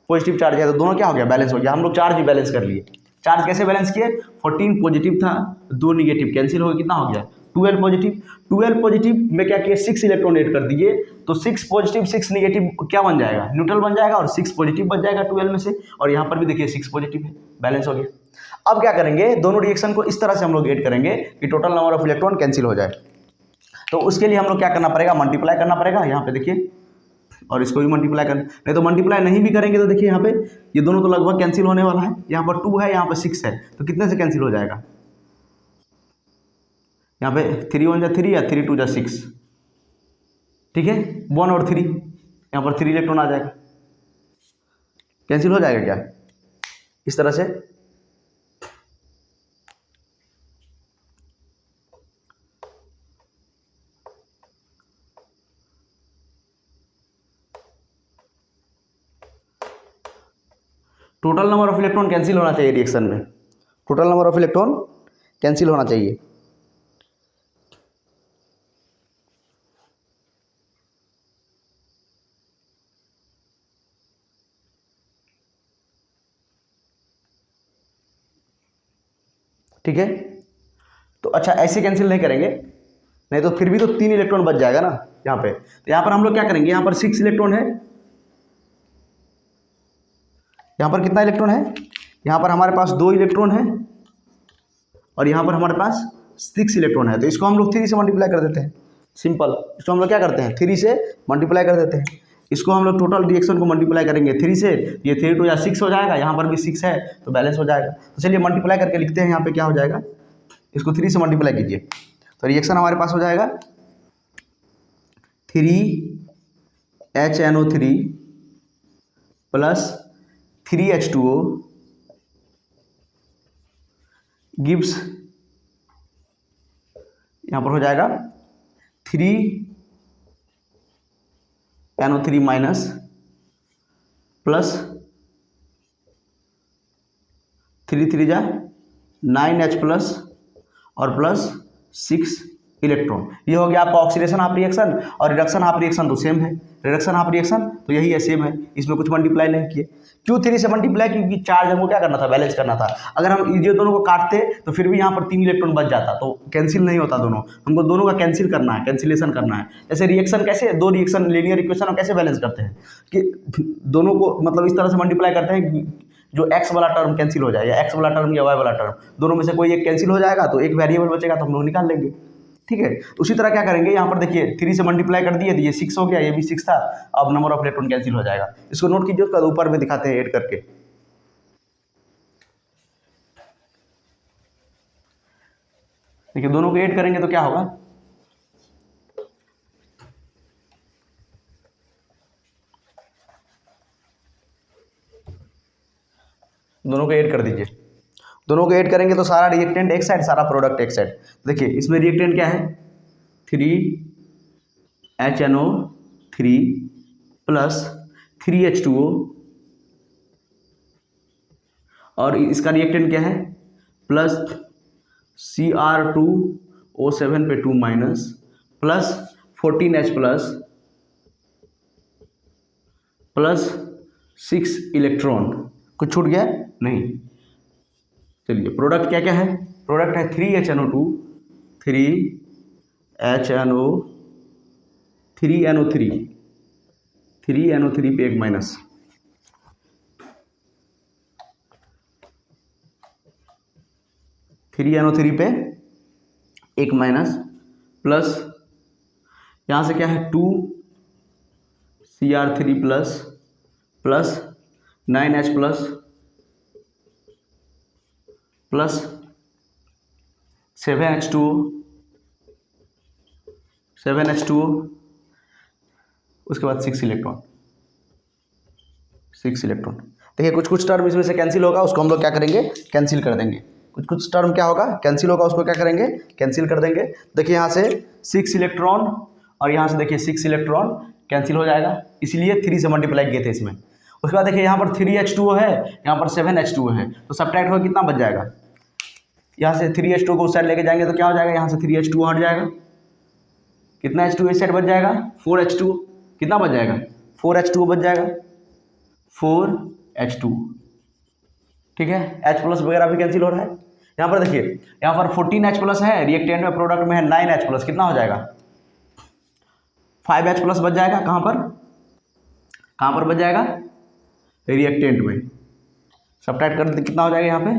पॉजिटिव चार्ज है, तो दोनों क्या हो गया, बैलेंस हो गया। हम लोग चार्ज भी बैलेंस कर लिए। चार्ज कैसे बैलेंस किए, 14 पॉजिटिव था, 2 निगेटिव कैंसिल हो गया, कितना हो गया, 12 पॉजिटिव। 12 पॉजिटिव में क्या किया, 6 इलेक्ट्रॉन ऐड कर दिए, तो 6 पॉजिटिव 6 निगेटिव क्या बन जाएगा, न्यूट्रल बन जाएगा, और 6 पॉजिटिव बच जाएगा 12 में से, और यहाँ पर भी देखिए 6 पॉजिटिव है, बैलेंस हो गया। अब क्या करेंगे, दोनों रिएक्शन को इस तरह से हम लोग ऐड करेंगे कि total number of electron cancel हो जाए। तो उसके लिए हम लोग क्या करना पड़ेगा, मल्टीप्लाई करना पड़ेगा, यहाँ पे देखिए, और इसको भी मल्टीप्लाई करना, नहीं तो मल्टीप्लाई नहीं भी करेंगे तो देखिए यहाँ पे ये दोनों तो लगभग कैंसिल होने वाला है। यहाँ पर 2 है, यहाँ पर 6 है, तो कितने से कैंसिल हो जाएगा, यहाँ पे 3 1 जा 3 या 3 2 जा 6, ठीक है, 1 और 3, यहाँ पर 3 इलेक्ट्रॉन आ जाएगा, कैंसिल हो जाएगा क्या इस तरह से। Total number of electron cancel होना चाहिए रिएक्शन में, total number of electron cancel होना चाहिए। ठीक है, तो अच्छा ऐसे कैंसिल नहीं करेंगे, नहीं तो फिर भी तो 3 इलेक्ट्रॉन बच जाएगा ना यहाँ पे। तो यहाँ पर हम लोग क्या करेंगे, यहाँ पर 6 इलेक्ट्रॉन है, यहाँ पर कितना इलेक्ट्रॉन है, यहाँ पर हमारे पास 2 इलेक्ट्रॉन है और यहाँ पर हमारे पास 6 इलेक्ट्रॉन है। तो इसको हम लोग 3 से मल्टीप्लाई कर देते हैं, सिंपल। इसको हम लोग क्या करते हैं, 3 से मल्टीप्लाई कर देते हैं। इसको हम लोग टोटल रिएक्शन को मल्टीप्लाई करेंगे 3 से, ये 3 2 या 6 हो जाएगा, यहाँ पर भी 6 है तो बैलेंस हो जाएगा। तो चलिए मल्टीप्लाई करके लिखते हैं, यहाँ पे क्या हो जाएगा, इसको 3 से मल्टीप्लाई कीजिए तो रिएक्शन हमारे पास हो जाएगा 3HNO3 प्लस 3H2O गिव्स, यहाँ पर हो जाएगा 3NO3 माइनस प्लस 3 3 जा 9H प्लस और प्लस 6 इलेक्ट्रॉन। ये हो गया आपका ऑक्सीडेशन हाफ रिएक्शन, और रिडक्शन हाफ रिएक्शन तो सेम है, रिडक्शन हाफ रिएक्शन तो यही है, सेम है, इसमें कुछ मल्टीप्लाई नहीं किए। क्यों 3 से मल्टीप्लाई, क्योंकि चार्ज हमको क्या करना था, बैलेंस करना था। अगर हम ये दोनों को काटते तो फिर भी यहाँ पर 3 इलेक्ट्रॉन बच जाता, तो कैंसिल नहीं होता दोनों, हमको दोनों का कैंसिल करना है, कैंसिलेशन करना है। जैसे रिएक्शन कैसे, 2 रिएक्शन लीनियर इक्वेशन हम कैसे बैलेंस करते हैं कि दोनों को मतलब इस तरह से मल्टीप्लाई करते हैं कि जो x वाला टर्म कैंसिल हो जाए, या x वाला टर्म या y वाला टर्म, दोनों में से कोई एक कैंसिल हो जाएगा तो एक वेरिएबल बचेगा तो हम लोग निकाल लेंगे। ठीक है, तो उसी तरह क्या करेंगे, यहाँ पर देखिए 3 से मल्टीप्लाई कर दिए तो ये 6 हो गया, ये भी 6 था, अब नंबर ऑफ इलेक्ट्रॉन कैंसिल हो जाएगा। इसको नोट कीजिए, उसका ऊपर में दिखाते हैं ऐड करके। देखिए दोनों को ऐड करेंगे तो क्या होगा, दोनों को ऐड कर दीजिए, दोनों को ऐड करेंगे तो सारा रिएक्टेंट एक साइड, सारा प्रोडक्ट एक साइड। देखिए इसमें रिएक्टेंट क्या है, 3HNO3 प्लस 3H2O, और इसका रिएक्टेंट क्या है, प्लस Cr2O7 पे 2 minus plus 14H plus 6 electron. कुछ छूट गया नहीं, चलिए प्रोडक्ट क्या क्या है, प्रोडक्ट है 3HNO2 3NO3 पे 1 माइनस, पे 1 माइनस प्लस यहाँ से क्या है 2Cr3 plus 9H plus 7H2O, उसके बाद 6 इलेक्ट्रॉन। देखिए कुछ टर्म इसमें से कैंसिल होगा, उसको हम लोग क्या करेंगे, कैंसिल कर देंगे। कुछ टर्म क्या होगा, कैंसिल होगा, उसको क्या करेंगे, कैंसिल कर देंगे। देखिए यहाँ से 6 इलेक्ट्रॉन और यहाँ से देखिए 6 इलेक्ट्रॉन कैंसिल हो जाएगा, इसलिए 3 से मल्टीप्लाई किए थे इसमें। उसके बाद देखिए यहाँ पर 3H2O है, यहाँ पर 7H2O है, तो सब्ट्रैक्ट होकर कितना बच जाएगा, यहाँ से 3H2O को उस साइड लेके जाएंगे तो क्या हो जाएगा, यहाँ से 3H2O हट जाएगा, कितना H2O इस साइड बच जाएगा, 4H2O, कितना बच जाएगा, 4H2O बच जाएगा, 4H2। ठीक है, H प्लस वगैरह भी कैंसिल हो रहा है। यहाँ पर देखिए यहाँ पर 14H प्लस है, रिएक्टेंट में प्रोडक्ट में है 9H प्लस, कितना हो जाएगा, 5H प्लस बच जाएगा, कहाँ पर बच जाएगा, रिएक्टेंट में। सब्ट्रैक्ट कर कितना हो जाएगा यहाँ पे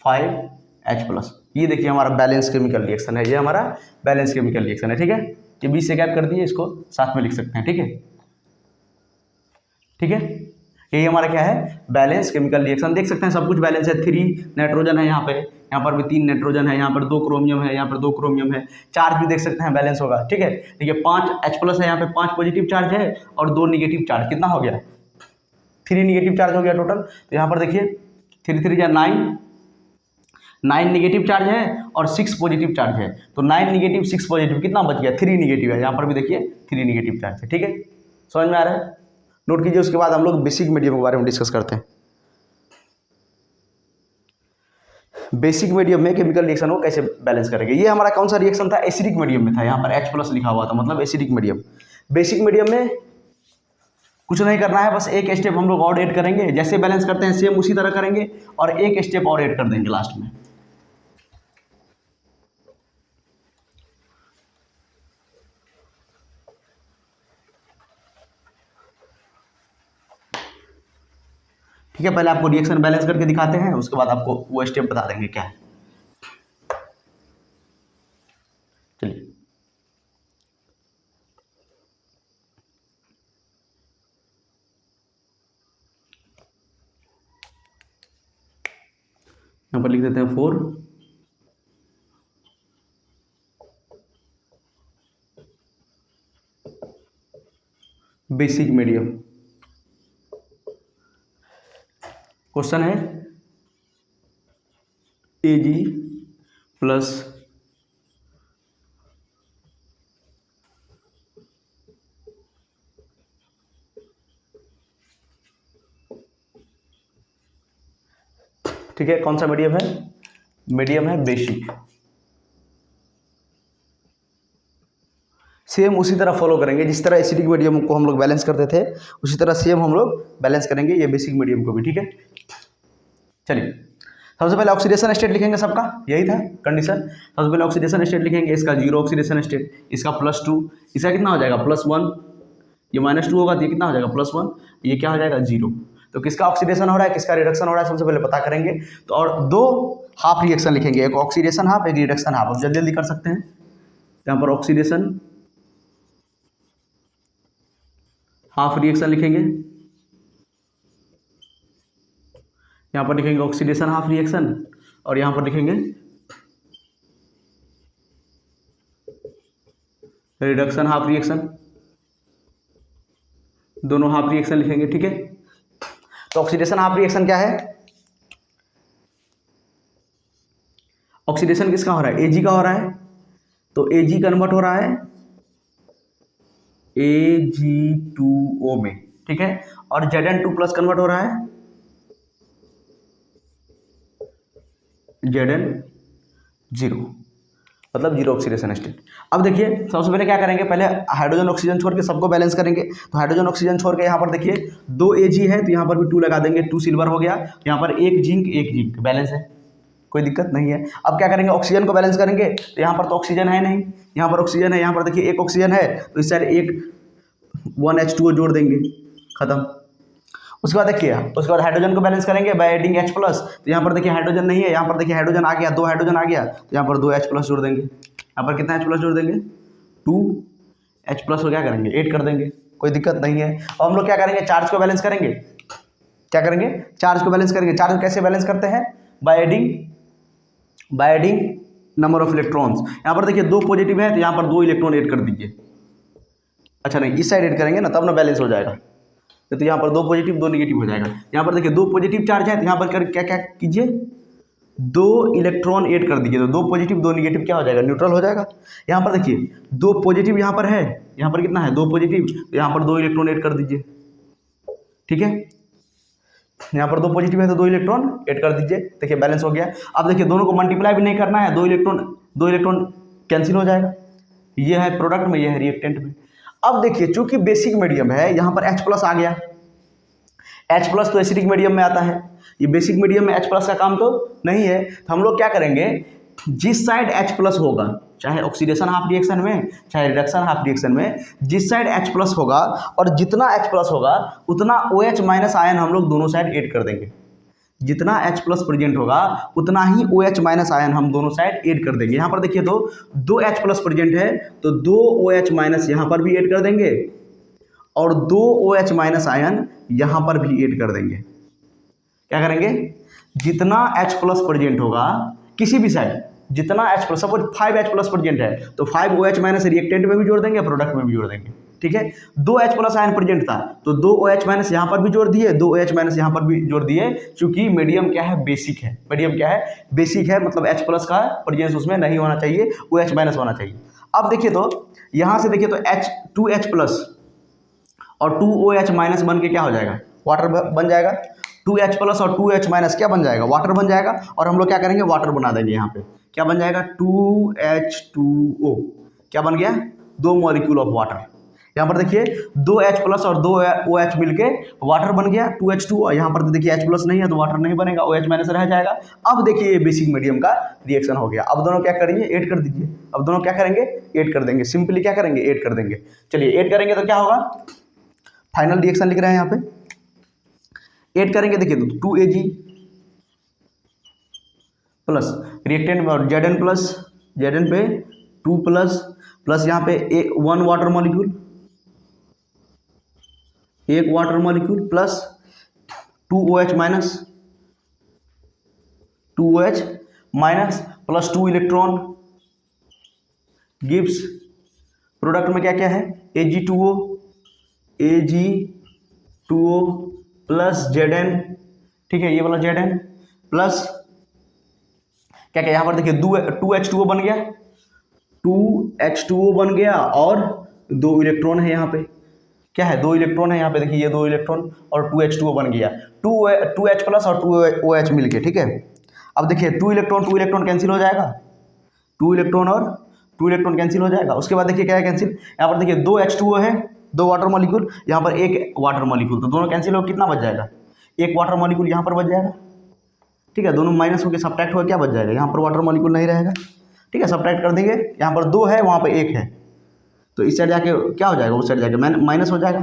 5H प्लस। ये देखिए हमारा बैलेंस केमिकल रिएक्शन है, ये हमारा बैलेंस केमिकल रिएक्शन है। ठीक है, ये 20 से गैप कर दिए, इसको साथ में लिख सकते हैं। ठीक है, यही हमारा क्या है, बैलेंस केमिकल रिएक्शन। देख सकते हैं सब कुछ बैलेंस है, 3 नाइट्रोजन है, यहाँ यहाँ पर भी 3 नाइट्रोजन है, यहाँ पर 2 क्रोमियम है, यहाँ पर 2 क्रोमियम है। चार्ज भी देख सकते हैं बैलेंस होगा, ठीक है। देखिए 5 H+ है, यहाँ पे 5 पॉजिटिव चार्ज है और 2 निगेटिव चार्ज, कितना हो गया 3 निगेटिव चार्ज हो गया टोटल। तो यहाँ पर देखिए 3 3 जा 9 निगेटिव चार्ज है और 6 पॉजिटिव चार्ज है। तो 9 निगेटिव 6 पॉजिटिव, कितना बच गया 3 निगेटिव है। यहाँ पर भी देखिए 3 निगेटिव चार्ज है, ठीक है। समझ में आ रहा है, नोट कीजिए। उसके बाद हम लोग बेसिक मीडियम के बारे में डिस्कस करते हैं। बेसिक मीडियम में केमिकल रिएक्शन को कैसे बैलेंस करेंगे। ये हमारा कौन सा रिएक्शन था, एसिडिक मीडियम में था, यहाँ पर H+ लिखा हुआ था, मतलब एसिडिक मीडियम। बेसिक मीडियम में कुछ नहीं करना है, बस एक स्टेप हम लोग और ऐड करेंगे। जैसे बैलेंस करते हैं सेम उसी तरह करेंगे और एक स्टेप और ऐड कर देंगे लास्ट में। ठीक है, पहले आपको रिएक्शन बैलेंस करके दिखाते हैं, उसके बाद आपको वो स्टेप बता देंगे क्या है। चलिए यहाँ पर लिख देते हैं 4 बेसिक मीडियम। क्वेश्चन है Ag प्लस ठीक है, कौन सा मीडियम है, मीडियम है बेसिक। सेम उसी तरह फॉलो करेंगे जिस तरह एसिडिक मीडियम को हम लोग बैलेंस करते थे, उसी तरह सेम हम लोग बैलेंस करेंगे ये बेसिक मीडियम को भी, ठीक है। चलिए सबसे पहले ऑक्सीडेशन स्टेट लिखेंगे, सबका यही था कंडीशन। सबसे पहले ऑक्सीडेशन स्टेट लिखेंगे, इसका 0 ऑक्सीडेशन स्टेट, इसका +2, इसका कितना हो जाएगा +1, ये -2 होगा तो ये कितना हो जाएगा +1, ये क्या हो जाएगा 0। तो किसका ऑक्सीडेशन हो रहा है, किसका रिडक्शन हो रहा है, सबसे पहले पता करेंगे। तो और 2 हाफ रिएक्शन लिखेंगे, एक ऑक्सीडेशन हाफ, एक रिडक्शन हाफ। अब जल्दी जल्दी कर सकते हैं। यहाँ पर ऑक्सीडेशन हाफ रिएक्शन लिखेंगे, यहाँ पर लिखेंगे ऑक्सीडेशन हाफ रिएक्शन, और यहाँ पर लिखेंगे रिडक्शन हाफ रिएक्शन, दोनों हाफ रिएक्शन लिखेंगे, ठीक है। तो ऑक्सीडेशन हाफ रिएक्शन क्या है, ऑक्सीडेशन किसका हो रहा है, Ag का हो रहा है। तो Ag कन्वर्ट हो रहा है Ag2O में, ठीक है। और Zn2+ कन्वर्ट हो रहा है Zn0, मतलब 0 ऑक्सीडेशन स्टेट। अब देखिए सबसे पहले क्या करेंगे, पहले हाइड्रोजन ऑक्सीजन छोड़ के सबको बैलेंस करेंगे। तो हाइड्रोजन ऑक्सीजन छोड़ के यहाँ पर देखिए 2 Ag है, तो यहाँ पर भी 2 लगा देंगे, 2 सिल्वर हो गया। यहाँ पर एक जिंक बैलेंस है, कोई दिक्कत नहीं है। अब क्या करेंगे, ऑक्सीजन को बैलेंस करेंगे। तो यहाँ पर तो ऑक्सीजन है नहीं, यहाँ पर ऑक्सीजन है, यहाँ पर देखिए एक ऑक्सीजन है, तो इस साइड एक 1H2O जोड़ देंगे, खत्म। उसके बाद देखिए, उसके बाद हाइड्रोजन को बैलेंस करेंगे बाय एडिंग H+। तो यहाँ पर देखिए हाइड्रोजन नहीं है, यहाँ पर देखिए हाइड्रोजन आ गया, 2 हाइड्रोजन आ गया, तो यहाँ पर 2 H+ जोड़ देंगे। यहाँ पर कितना H+ जोड़ देंगे, 2 H+ को क्या करेंगे, 8 कर देंगे, कोई दिक्कत नहीं है। और हम लोग क्या करेंगे, चार्ज को बैलेंस करेंगे। क्या करेंगे, चार्ज को बैलेंस करेंगे। चार्ज कैसे बैलेंस करते हैं, by adding number of electrons. यहाँ पर देखिए 2 पॉजिटिव है, तो यहाँ पर 2 इलेक्ट्रॉन ऐड कर दीजिए। अच्छा नहीं, इस साइड ऐड करेंगे ना, तब ना बैलेंस हो जाएगा। तो यहाँ पर 2 पॉजिटिव 2 निगेटिव हो जाएगा। यहाँ पर देखिए 2 पॉजिटिव चार्ज है, तो यहाँ पर क्या क्या कीजिए, 2 इलेक्ट्रॉन ऐड कर दीजिए। तो 2 पॉजिटिव 2 निगेटिव क्या हो जाएगा, न्यूट्रल हो जाएगा। यहाँ पर देखिए 2 पॉजिटिव यहाँ पर है, यहाँ पर कितना है 2 पॉजिटिव, तो यहाँ पर 2 इलेक्ट्रॉन ऐड कर दीजिए, ठीक है। यहाँ पर 2 पॉजिटिव है तो 2 इलेक्ट्रॉन ऐड कर दीजिए, देखिए बैलेंस हो गया। अब देखिए दोनों को मल्टीप्लाई भी नहीं करना है, 2 इलेक्ट्रॉन कैंसिल हो जाएगा। ये है प्रोडक्ट में, ये है रिएक्टेंट में। अब देखिए चूंकि बेसिक मीडियम है, यहाँ पर H+ आ गया। H+ तो एसिडिक मीडियम में आता है, ये बेसिक मीडियम में H+ का काम तो नहीं है। तो हम लोग क्या करेंगे, जिस साइड H+ होगा, चाहे ऑक्सीडेशन हाफ रिएक्शन में, चाहे रिडक्शन हाफ रिएक्शन में, जिस साइड H+ होगा और जितना H+ होगा उतना OH- आयन हम लोग दोनों साइड ऐड कर देंगे। जितना H+ प्रेजेंट होगा उतना ही OH- आयन हम दोनों साइड ऐड कर देंगे। यहाँ पर देखिए तो 2 H+ प्रेजेंट है, तो 2 OH- यहाँ पर भी ऐड कर देंगे और 2 OH- आयन यहाँ पर भी ऐड कर देंगे। क्या करेंगे, जितना H+ प्रेजेंट होगा किसी भी साइड जितना H plus, suppose 5H plus present है तो 5OH माइनस रिएक्टेंट में भी जोड़ देंगे, प्रोडक्ट में भी जोड़ देंगे, ठीक है। 2H प्लस आयन प्रेजेंट था तो 2OH माइनस यहाँ पर भी जोड़ दिए, 2OH माइनस यहाँ पर भी जोड़ दिए, क्योंकि मीडियम क्या है, बेसिक है। मीडियम क्या है, बेसिक है, मतलब H प्लस का प्रेजेंस उसमें नहीं होना चाहिए, OH माइनस होना चाहिए। अब देखिए तो यहाँ से देखिए तो H2H प्लस और 2OH माइनस बन के क्या हो जाएगा, वाटर बन जाएगा। 2H प्लस और 2H माइनस क्या बन जाएगा, वाटर बन जाएगा। और हम लोग क्या करेंगे, वाटर बना देंगे। यहाँ पे क्या बन जाएगा, 2H2O क्या बन गया, 2 मॉलिक्यूल ऑफ वाटर। यहाँ पर देखिए 2H प्लस और 2OH मिलके वाटर बन गया 2H2O। यहाँ पर तो देखिए H प्लस नहीं है तो वाटर नहीं बनेगा, OH माइनस रह जाएगा। अब देखिए ये बेसिक मीडियम का रिएक्शन हो गया। अब दोनों क्या करेंगे, ऐड कर दीजिए। अब दोनों क्या करेंगे, ऐड कर देंगे। सिंपली क्या करेंगे, ऐड कर देंगे। चलिए ऐड करेंगे तो क्या होगा, फाइनल रिएक्शन लिख रहे हैं यहाँ पे। ऐड करेंगे देखिए तो 2Ag प्लस रिएक्टेंट और Zn प्लस, Zn पे 2 प्लस प्लस यहाँ पे 1 water molecule, 1 water molecule plus 2OH minus, 2OH minus plus 2 electron gives product में क्या क्या है, Ag2O, Ag2O प्लस Zn, ठीक है, ये वाला Zn प्लस क्या क्या, यहाँ पर देखिए 2H2O बन गया, 2H2O बन गया और 2 इलेक्ट्रॉन है यहाँ पे, क्या है, 2 इलेक्ट्रॉन है यहाँ पे, देखिए ये 2 इलेक्ट्रॉन और 2H2O बन गया, 2H प्लस और 2OH मिलके, ठीक है। अब देखिए 2 इलेक्ट्रॉन कैंसिल हो जाएगा, 2 इलेक्ट्रॉन और 2 इलेक्ट्रॉन कैंसिल हो जाएगा। उसके बाद देखिए क्या है कैंसिल, यहाँ पर देखिए 2H2O है, 2 वाटर मॉलिक्यूल, यहाँ पर 1 वाटर मॉलिक्यूल, तो दोनों कैंसिल हो, कितना बच जाएगा, 1 वाटर मॉलिक्यूल यहाँ पर बच जाएगा, ठीक है। दोनों माइनस होकर सब्ट्रैक्ट होकर क्या बच जाएगा, यहाँ पर वाटर मॉलिक्यूल नहीं रहेगा, ठीक है, सब्ट्रैक्ट कर देंगे। यहाँ पर 2 है, वहाँ पर 1 है, तो इस साइड जाके क्या हो जाएगा, उस साइड जाके माइनस हो जाएगा।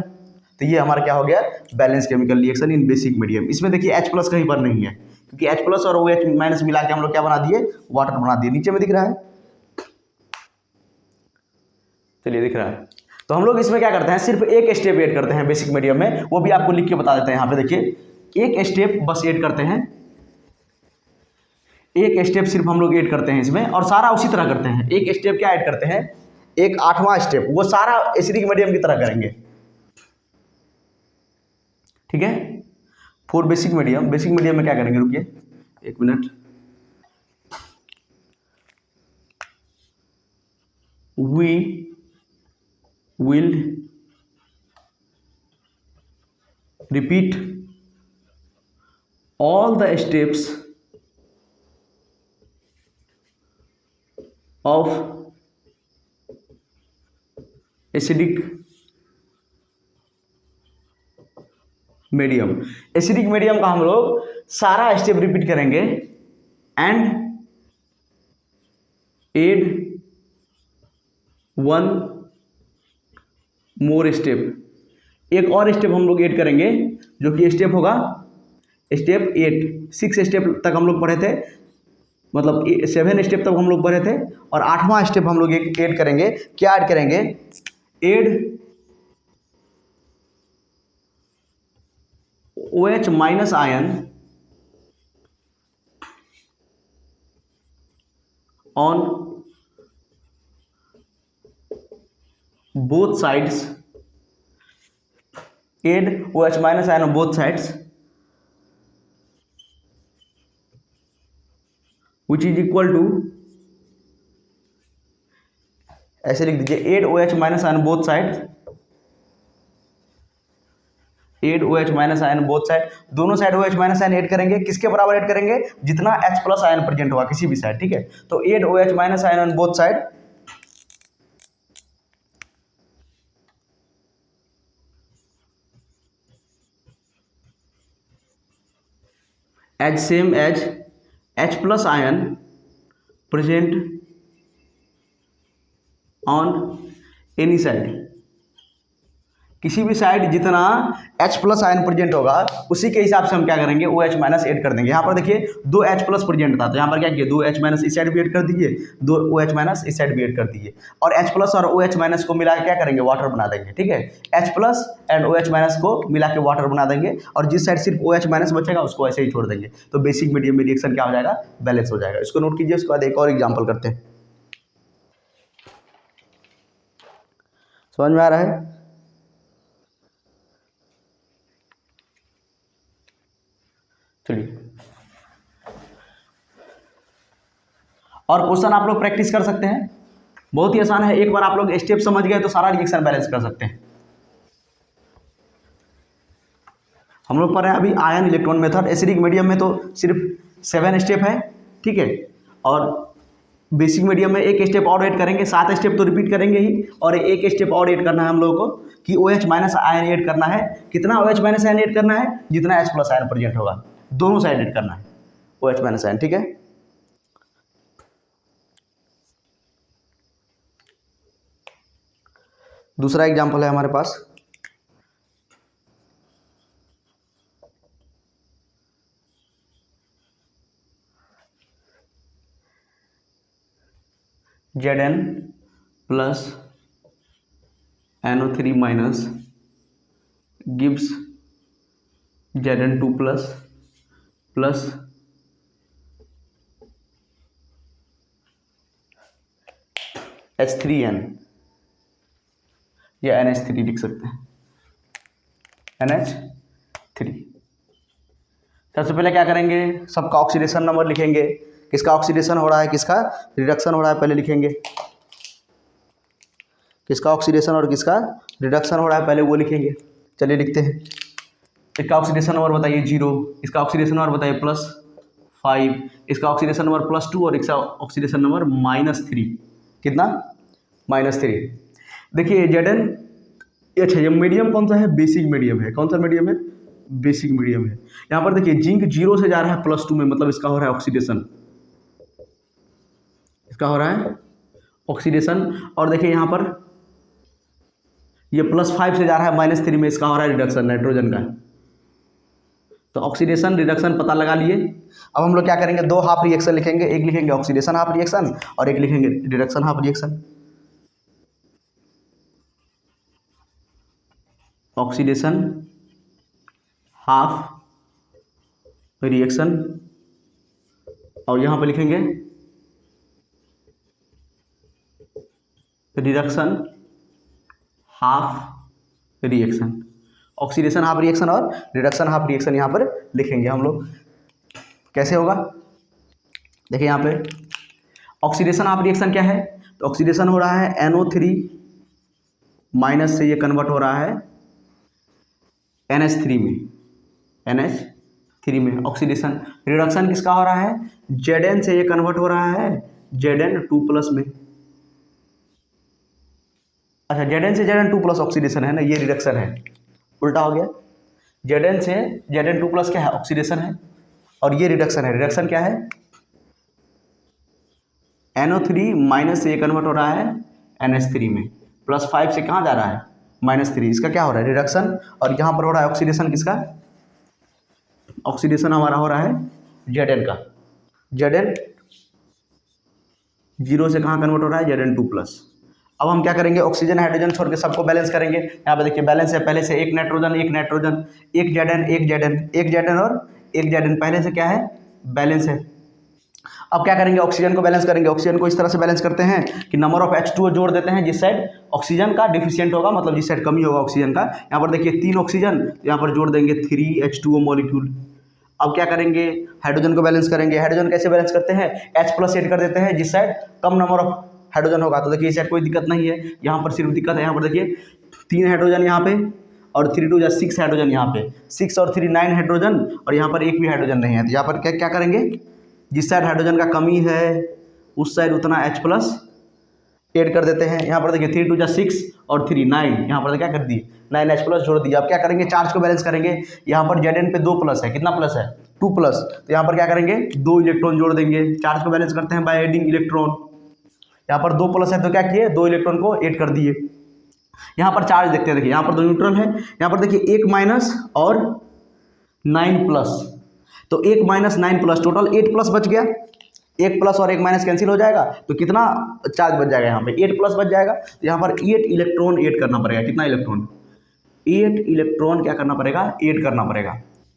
तो ये हमारा क्या हो गया, balance chemical reaction in basic medium. इसमें देखिए H प्लस कहीं पर नहीं है, क्योंकि H प्लस और OH माइनस मिला के हम लोग क्या बना दिए, वाटर बना दिए। नीचे में दिख रहा है, चलिए दिख रहा है। तो हम लोग इसमें क्या करते हैं, सिर्फ एक स्टेप ऐड करते हैं बेसिक मीडियम में, वो भी आपको लिख के बता देते हैं। यहाँ पे देखिए एक स्टेप बस ऐड करते हैं, एक स्टेप सिर्फ हम लोग ऐड करते हैं इसमें, और सारा उसी तरह करते हैं। एक स्टेप क्या ऐड करते हैं, एक 8वां स्टेप, वो सारा एसिडिक मीडियम की तरह करेंगे, ठीक है। For basic medium, basic medium में क्या करेंगे, रुकिए 1 minute, we will repeat all the steps of acidic medium. Acidic medium का हम लोग सारा स्टेप रिपीट करेंगे एंड एड 1 मोर स्टेप। एक और स्टेप हम लोग ऐड करेंगे, जो कि स्टेप होगा स्टेप 8। 6 स्टेप तक हम लोग पढ़े थे, मतलब 7 स्टेप तक हम लोग पढ़े थे, और 8वां स्टेप हम लोग एक ऐड करेंगे। क्या ऐड करेंगे, add OH minus ion on both sides, add OH minus ion on both sides which is equal to, ऐसे लिख दीजिए, add OH minus ion both side, add OH minus ion both side. दोनों side OH minus ion add करेंगे, किसके बराबर add करेंगे, जितना H plus ion present होगा किसी भी साइड, ठीक है। तो add OH minus ion on both side as same as H plus ion present on any side, किसी भी साइड जितना H प्लस आयन प्रेजेंट होगा उसी के हिसाब से हम क्या करेंगे OH माइनस ऐड कर देंगे। यहाँ पर देखिए 2 H प्लस प्रेजेंट था तो यहाँ पर क्या किया 2 H माइनस इस साइड भी ऐड कर दीजिए, 2 OH माइनस इस साइड भी ऐड कर दीजिए और H प्लस और OH माइनस को मिला के क्या करेंगे वाटर बना देंगे। ठीक है, H plus and OH minus को मिला के वाटर बना देंगे और जिस साइड सिर्फ OH माइनस बचेगा उसको ऐसे ही छोड़ देंगे तो बेसिक मीडियम में रिएक्शन क्या हो जाएगा, बैलेंस हो जाएगा। इसको नोट कीजिए। उसके बाद एक और एग्जाम्पल करते हैं। समझ में आ रहा है? चलिए और क्वेश्चन आप लोग प्रैक्टिस कर सकते हैं, बहुत ही आसान है। एक बार आप लोग स्टेप समझ गए तो सारा रिएक्शन बैलेंस कर सकते हैं। हम लोग पढ़ रहे हैं अभी ion electron method. Acidic medium में तो सिर्फ 7 स्टेप है। ठीक है, और बेसिक मीडियम में एक स्टेप और ऐड करेंगे, 7 स्टेप तो रिपीट करेंगे ही और एक स्टेप और ऐड करना है हम लोगों को कि OH माइनस आयन ऐड करना है। कितना OH माइनस आयन ऐड करना है, जितना H प्लस आयन प्रेजेंट होगा दोनों साइड ऐड करना है OH माइनस आयन। ठीक है, दूसरा एग्जाम्पल है हमारे पास। Zn plus NO3 minus gives Zn2 plus plus H3n या NH3 लिख सकते हैं, NH3। सबसे पहले क्या करेंगे, सबका ऑक्सीडेशन नंबर लिखेंगे, किसका ऑक्सीडेशन हो रहा है किसका रिडक्शन हो रहा है पहले लिखेंगे, किसका ऑक्सीडेशन और किसका रिडक्शन हो रहा है पहले वो लिखेंगे। चलिए लिखते हैं। इसका ऑक्सीडेशन नंबर बताइए 0, इसका ऑक्सीडेशन नंबर बताइए +5, इसका ऑक्सीडेशन नंबर +2 और इसका ऑक्सीडेशन नंबर -3। कितना, -3। देखिए Zn अच्छा, ये मीडियम कौन सा है, बेसिक मीडियम है। कौन सा मीडियम है, बेसिक मीडियम है। यहाँ पर देखिए जिंक 0 से जा रहा है +2 में, मतलब इसका हो रहा है ऑक्सीडेशन, इसका हो रहा है ऑक्सीडेशन। और देखिए यहाँ पर ये +5 से जा रहा है -3 में, इसका हो रहा है रिडक्शन नाइट्रोजन का। तो ऑक्सीडेशन रिडक्शन पता लगा लिए। अब हम लोग क्या करेंगे, 2 हाफ रिएक्शन लिखेंगे, एक लिखेंगे ऑक्सीडेशन हाफ रिएक्शन और एक लिखेंगे reduction half reaction. Oxidation half reaction और यहाँ पर लिखेंगे reduction half reaction. Oxidation half reaction और रिडक्शन हाफ रिएक्शन यहाँ पर लिखेंगे हम लोग। कैसे होगा, देखिए यहाँ पे ऑक्सीडेशन हाफ रिएक्शन क्या है, तो ऑक्सीडेशन हो रहा है NO3 माइनस से ये कन्वर्ट हो रहा है NH3 में, NH3 में ऑक्सीडेशन। रिडक्शन किसका हो रहा है, Zn से ये कन्वर्ट हो रहा है Zn2 प्लस में। अच्छा, Zn से Zn2 प्लस ऑक्सीडेशन है ना, ये रिडक्शन है, उल्टा हो गया। Zn से Zn2 प्लस क्या है, ऑक्सीडेशन है और ये रिडक्शन है। रिडक्शन क्या है, NO3 माइनस से ये कन्वर्ट हो रहा है NH3 में, +5 से कहाँ जा रहा है -3, इसका क्या हो रहा है रिडक्शन। और यहाँ पर हो रहा है ऑक्सीडेशन किसका, ऑक्सीडेशन हमारा हो रहा है Zn का। Zn 0 से कहाँ कन्वर्ट हो रहा है Zn2 प्लस। अब हम क्या करेंगे, ऑक्सीजन हाइड्रोजन छोड़ के सबको बैलेंस करेंगे। यहाँ पे देखिए बैलेंस है, पहले से एक नाइट्रोजन एक नाइट्रोजन, एक Zn एक Zn एक Zn और एक Zn, पहले से क्या है बैलेंस है। अब क्या करेंगे, ऑक्सीजन को बैलेंस करेंगे। ऑक्सीजन को इस तरह से बैलेंस करते हैं कि नंबर ऑफ H2O जोड़ देते हैं जिस साइड ऑक्सीजन का डिफिशिएंट होगा, मतलब जिस साइड कमी होगा ऑक्सीजन का। यहाँ पर देखिए 3 ऑक्सीजन, यहाँ पर जोड़ देंगे 3 H2O मॉलिक्यूल। अब क्या करेंगे, हाइड्रोजन को बैलेंस करेंगे। हाइड्रोजन कैसे बैलेंस करते हैं, H प्लस ऐड कर देते हैं जिस side come number of hydrogen होगा। तो देखिए इस साइड कोई दिक्कत नहीं है, यहाँ पर सिर्फ दिक्कत है। यहाँ पर देखिए 3 हाइड्रोजन यहाँ पे और 3 2 6 हाइड्रोजन यहाँ पे, 6 और 3 9 हाइड्रोजन और यहाँ पर एक भी हाइड्रोजन नहीं है। तो यहाँ पर क्या क्या करेंगे, जिस साइड हाइड्रोजन का कमी है उस साइड उतना H प्लस ऐड कर देते हैं। यहाँ पर देखिए 3 2 6 और 3 9, यहाँ पर क्या कर दिए 9 H प्लस जोड़ दिया। अब क्या करेंगे, चार्ज को बैलेंस करेंगे। यहाँ पर Zn पे 2 प्लस है, कितना प्लस है 2 प्लस, तो यहाँ पर क्या करेंगे 2 इलेक्ट्रॉन जोड़ देंगे। चार्ज को बैलेंस करते हैं बाय एडिंग इलेक्ट्रॉन। यहाँ पर 2 प्लस है तो क्या किए 2 इलेक्ट्रॉन को ऐड कर दिए। यहाँ पर चार्ज देखते हैं, देखिए यहाँ पर दो न्यूट्रल है, यहाँ पर देखिए 1 माइनस और 9 प्लस, तो 1 माइनस 9 प्लस टोटल 8 प्लस बच गया। 1 प्लस और 1 माइनस कैंसिल हो जाएगा तो कितना चार्ज बच जाएगा, यहाँ पे 8 प्लस बच जाएगा। तो यहाँ पर 8 इलेक्ट्रॉन ऐड करना पड़ेगा। कितना इलेक्ट्रॉन? 8 इलेक्ट्रॉन क्या करना पड़ेगा? ऐड करना पड़ेगा।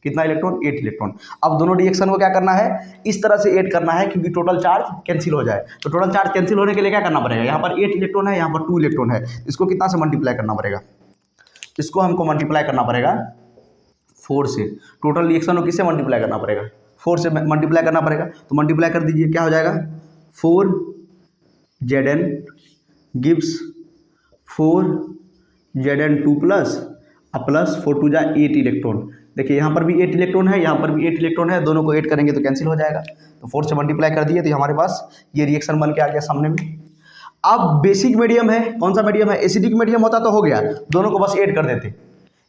कितना इलेक्ट्रॉन? 8 इलेक्ट्रॉन। अब दोनों रिएक्शन को क्या करना है? इस तरह से ऐड करना है क्योंकि टोटल चार्ज कैंसिल हो जाए। तो टोटल चार्ज कैंसिल होने के लिए क्या करना पड़ेगा? यहाँ पर 8 इलेक्ट्रॉन है, यहाँ पर 2 इलेक्ट्रॉन है, इसको कितना से मल्टीप्लाई करना पड़ेगा? इसको हमको मल्टीप्लाई करना पड़ेगा 4 से। टोटल रिएक्शन को किससे मल्टीप्लाई करना पड़ेगा? 4 से मल्टीप्लाई करना पड़ेगा। तो मल्टीप्लाई कर दीजिए, क्या हो जाएगा? 4 Zn गिव्स 4 Zn2 प्लस 4 2 जा 8 इलेक्ट्रॉन। देखिए यहाँ पर भी 8 इलेक्ट्रॉन है, यहाँ पर भी 8 इलेक्ट्रॉन है, दोनों को ऐड करेंगे तो कैंसिल हो जाएगा। तो 4 से मल्टीप्लाई कर दिए तो हमारे पास ये रिएक्शन बन के आ गया सामने में। अब बेसिक मीडियम है, कौन सा मीडियम है? एसिडिक मीडियम होता तो हो गया, दोनों को बस ऐड कर देते।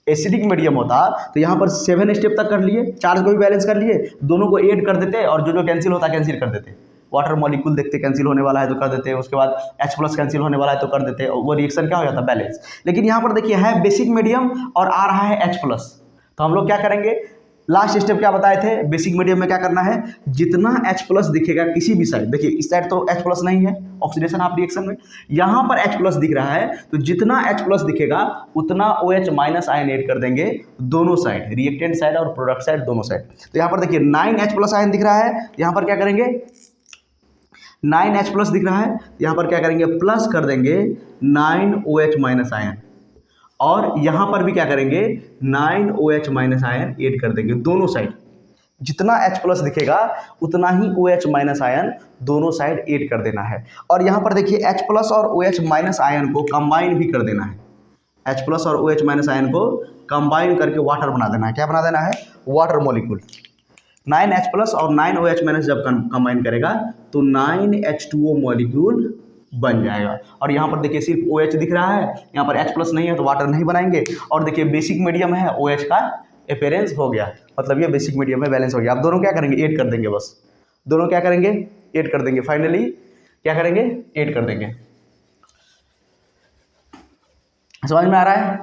एसिडिक मीडियम होता तो यहाँ पर 7 स्टेप तक कर लिए, चार्ज को भी बैलेंस कर लिए, दोनों को ऐड कर देते और जो कैंसिल होता कैंसिल कर देते। वाटर मॉलिक्यूल देखते कैंसिल होने वाला है तो कर देते, उसके बाद H+ कैंसिल होने वाला है तो कर देते, वो रिएक्शन क्या हो जाता? बैलेंस। लेकिन यहाँ पर देखिए है बेसिक मीडियम और आ रहा है H+, तो हम लोग क्या करेंगे? लास्ट स्टेप क्या बताए थे? बेसिक मीडियम में क्या करना है? जितना H+ दिखेगा किसी भी साइड, देखिए इस साइड तो H+ नहीं है ऑक्सीडेशन ऑफ रिएक्शन में, यहाँ पर H+ दिख रहा है, तो जितना H+ दिखेगा उतना OH- आयन ऐड कर देंगे दोनों साइड, रिएक्टेंट साइड और प्रोडक्ट साइड दोनों साइड। तो यहाँ पर देखिए 9H+ आयन दिख रहा है, यहाँ पर क्या करेंगे? 9H+ दिख रहा है, यहाँ पर क्या करेंगे? प्लस कर देंगे 9OH- आयन, और यहाँ पर भी क्या करेंगे? 9OH- आयन ऐड कर देंगे दोनों साइड। जितना H+ दिखेगा उतना ही OH- आयन दोनों साइड ऐड कर देना है। और यहाँ पर देखिए H+ और OH- आयन को कंबाइन भी कर देना है। H+ और OH- आयन को कंबाइन करके वाटर बना देना है। क्या बना देना है? Water molecule. 9H+ और 9OH- जब कंबाइन करेगा तो 9H2O मॉलिक्यूल बन जाएगा। और यहाँ पर देखिए सिर्फ OH दिख रहा है, यहाँ पर H+ नहीं है तो वाटर नहीं बनाएंगे। और देखिए बेसिक मीडियम है, OH का अपीयरेंस हो गया, मतलब ये बेसिक मीडियम में बैलेंस हो गया। अब दोनों क्या करेंगे? ऐड कर देंगे, बस दोनों क्या करेंगे? ऐड कर देंगे। फाइनली क्या करेंगे? ऐड कर देंगे। समझ में आ रहा है?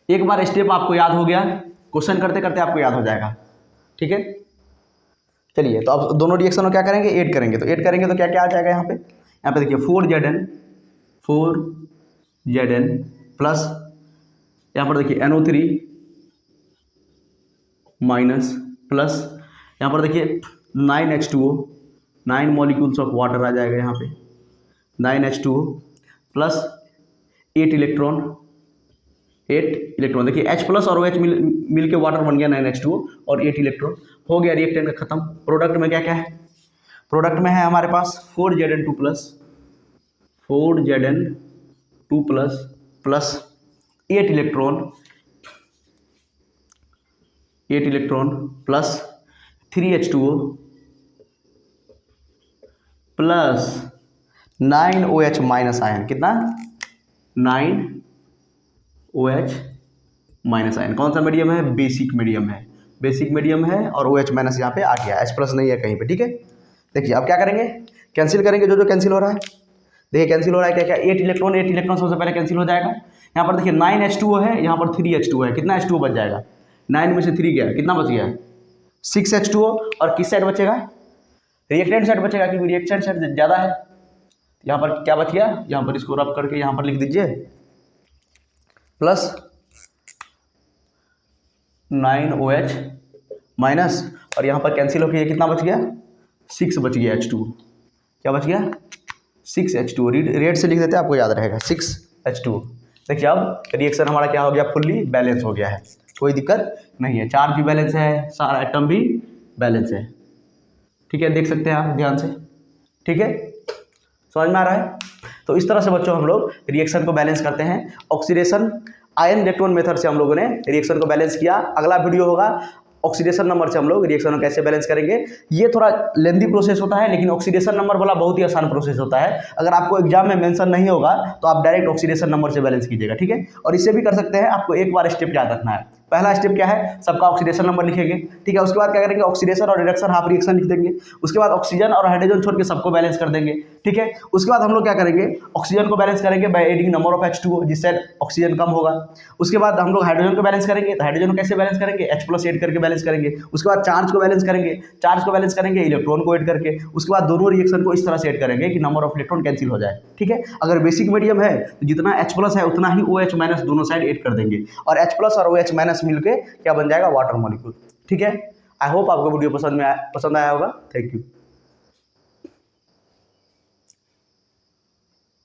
एक बार स्टेप आपको याद हो गया, क्वेश्चन करते करते आपको याद हो जाएगा। ठीक है, चलिए तो अब दोनों रिएक्शन को क्या करेंगे? ऐड करेंगे। तो ऐड करेंगे तो क्या क्या आ जाएगा यहाँ पे? यहाँ पे देखिए 4 Zn प्लस, यहाँ पर देखिए NO3 माइनस प्लस, यहाँ पर देखिए 9H2O, 9 मॉलिक्यूल्स ऑफ वाटर आ जाएगा यहाँ पे, 9H2O प्लस 8 इलेक्ट्रॉन, 8 इलेक्ट्रॉन। देखिए H+ और OH मिल के वाटर बन गया 9H2O और 8 इलेक्ट्रॉन। हो गया रिएक्टेंट का खत्म। प्रोडक्ट में क्या क्या है? प्रोडक्ट में है हमारे पास 4 Zn2 plus 8 electron plus 3H2O plus 9OH- ion. कितना? 9OH- ion. कौन सा मीडियम है? बेसिक मीडियम है। बेसिक मीडियम है और OH- यहाँ पे आ गया, H+ नहीं है कहीं पे। ठीक है, देखिए अब क्या करेंगे? कैंसिल करेंगे जो कैंसिल हो रहा है। देखिए कैंसिल हो रहा है क्या क्या? 8 इलेक्ट्रॉन सबसे पहले कैंसिल हो जाएगा। यहाँ पर देखिए 9H2O है, यहाँ पर 3H2O है। कितना H2O बच जाएगा? 9 में से 3 गया, कितना बच गया? 6H2O। और किस साइड बचेगा? रिएक्टेंट साइड बचेगा, क्योंकि रिएक्टेंट साइड ज़्यादा है। यहाँ पर क्या बच गया? यहाँ पर इसको रब करके यहाँ पर लिख दीजिए प्लस 9OH- और यहाँ पर कैंसिल होकर ये कितना बच गया? 6 बच गया H2O। क्या बच गया? 6H2O। रेड से लिख देते हैं, आपको याद रहेगा, 6H2O। देखिए अब रिएक्शन हमारा क्या हो गया? फुल्ली बैलेंस हो गया है, कोई दिक्कत नहीं है। चार्ज भी बैलेंस है, सारा आइटम भी बैलेंस है। ठीक है, देख सकते हैं आप ध्यान से। ठीक है, समझ में आ रहा है? तो इस तरह से बच्चों हम लोग रिएक्शन को बैलेंस करते हैं। ऑक्सीडेशन आयन इलेक्ट्रॉन मेथड से हम लोगों ने रिएक्शन को बैलेंस किया। अगला वीडियो होगा ऑक्सीडेशन नंबर से हम लोग रिएक्शन को कैसे बैलेंस करेंगे। ये थोड़ा लेंदी प्रोसेस होता है, लेकिन ऑक्सीडेशन नंबर वाला बहुत ही आसान प्रोसेस होता है। अगर आपको एग्जाम में मेंशन नहीं होगा तो आप डायरेक्ट ऑक्सीडेशन नंबर से बैलेंस कीजिएगा। ठीक है, और इससे भी कर सकते हैं। आपको एक बार स्टेप याद रखना है, पहला स्टेप क्या है, सबका ऑक्सीडेशन नंबर लिखेंगे, ठीक है। उसके बाद क्या करेंगे, ऑक्सीडेशन और रिडक्शन हाफ रिएक्शन लिख देंगे। उसके बाद ऑक्सीजन और हाइड्रोजन छोड़ के सबको बैलेंस कर देंगे, ठीक है। उसके बाद हम लोग क्या करेंगे, ऑक्सीजन को बैलेंस करेंगे by adding number of H2O, जिससे ऑक्सीजन कम होगा। उसके बाद हम लोग हाइड्रोजन को बैलेंस करेंगे, तो हाइड्रोजन को कैसे बैलेंस करेंगे, H+ ऐड करके बैलेंस करेंगे। उसके बाद चार्ज को बैलेंस करेंगे, चार्ज को बैलेंस करेंगे इलेक्ट्रॉन को ऐड करके। उसके बाद दोनों रिएक्शन को इस तरह से ऐड करेंगे कि नंबर ऑफ इलेक्ट्रॉन कैंसिल हो जाए, ठीक है। अगर बेसिक मीडियम है तो जितना H+ है उतना ही OH- दोनों साइड ऐड कर देंगे, और H+ और OH- मिलके क्या बन जाएगा, वाटर मॉलिक्यूल, ठीक है। आई होप आपको वीडियो पसंद आया होगा। Thank you.